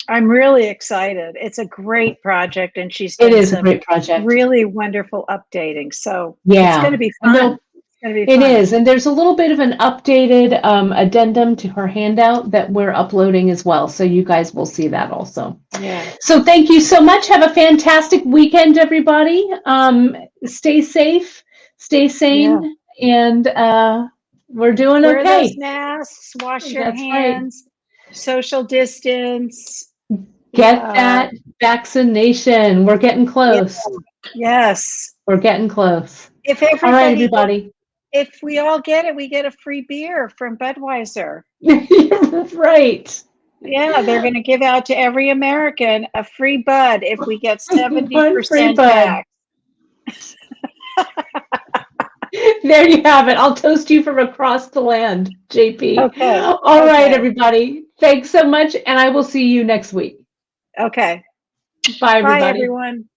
Speaker 2: I'm really excited. It's a great project, and she's done
Speaker 1: a great project.
Speaker 2: Really wonderful updating. So
Speaker 1: yeah,
Speaker 2: it's going to be fun.
Speaker 1: It is, and there's a little bit of an updated addendum to her handout that we're uploading as well, so you guys will see that also.
Speaker 2: Yeah.
Speaker 1: So thank you so much. Have a fantastic weekend, everybody. Stay safe, stay sane, and we're doing okay.
Speaker 2: Wear those masks, wash your hands, social distance.
Speaker 1: Get that vaccination. We're getting close.
Speaker 2: Yes.
Speaker 1: We're getting close.
Speaker 2: If everybody,
Speaker 1: all right, everybody.
Speaker 2: If we all get it, we get a free beer from Budweiser.
Speaker 1: Right.
Speaker 2: Yeah, they're going to give out to every American a free Bud if we get 70% back.
Speaker 1: There you have it. I'll toast you from across the land, JP.
Speaker 2: Okay.
Speaker 1: All right, everybody. Thanks so much, and I will see you next week.
Speaker 2: Okay.
Speaker 1: Bye, everybody.
Speaker 2: Bye, everyone.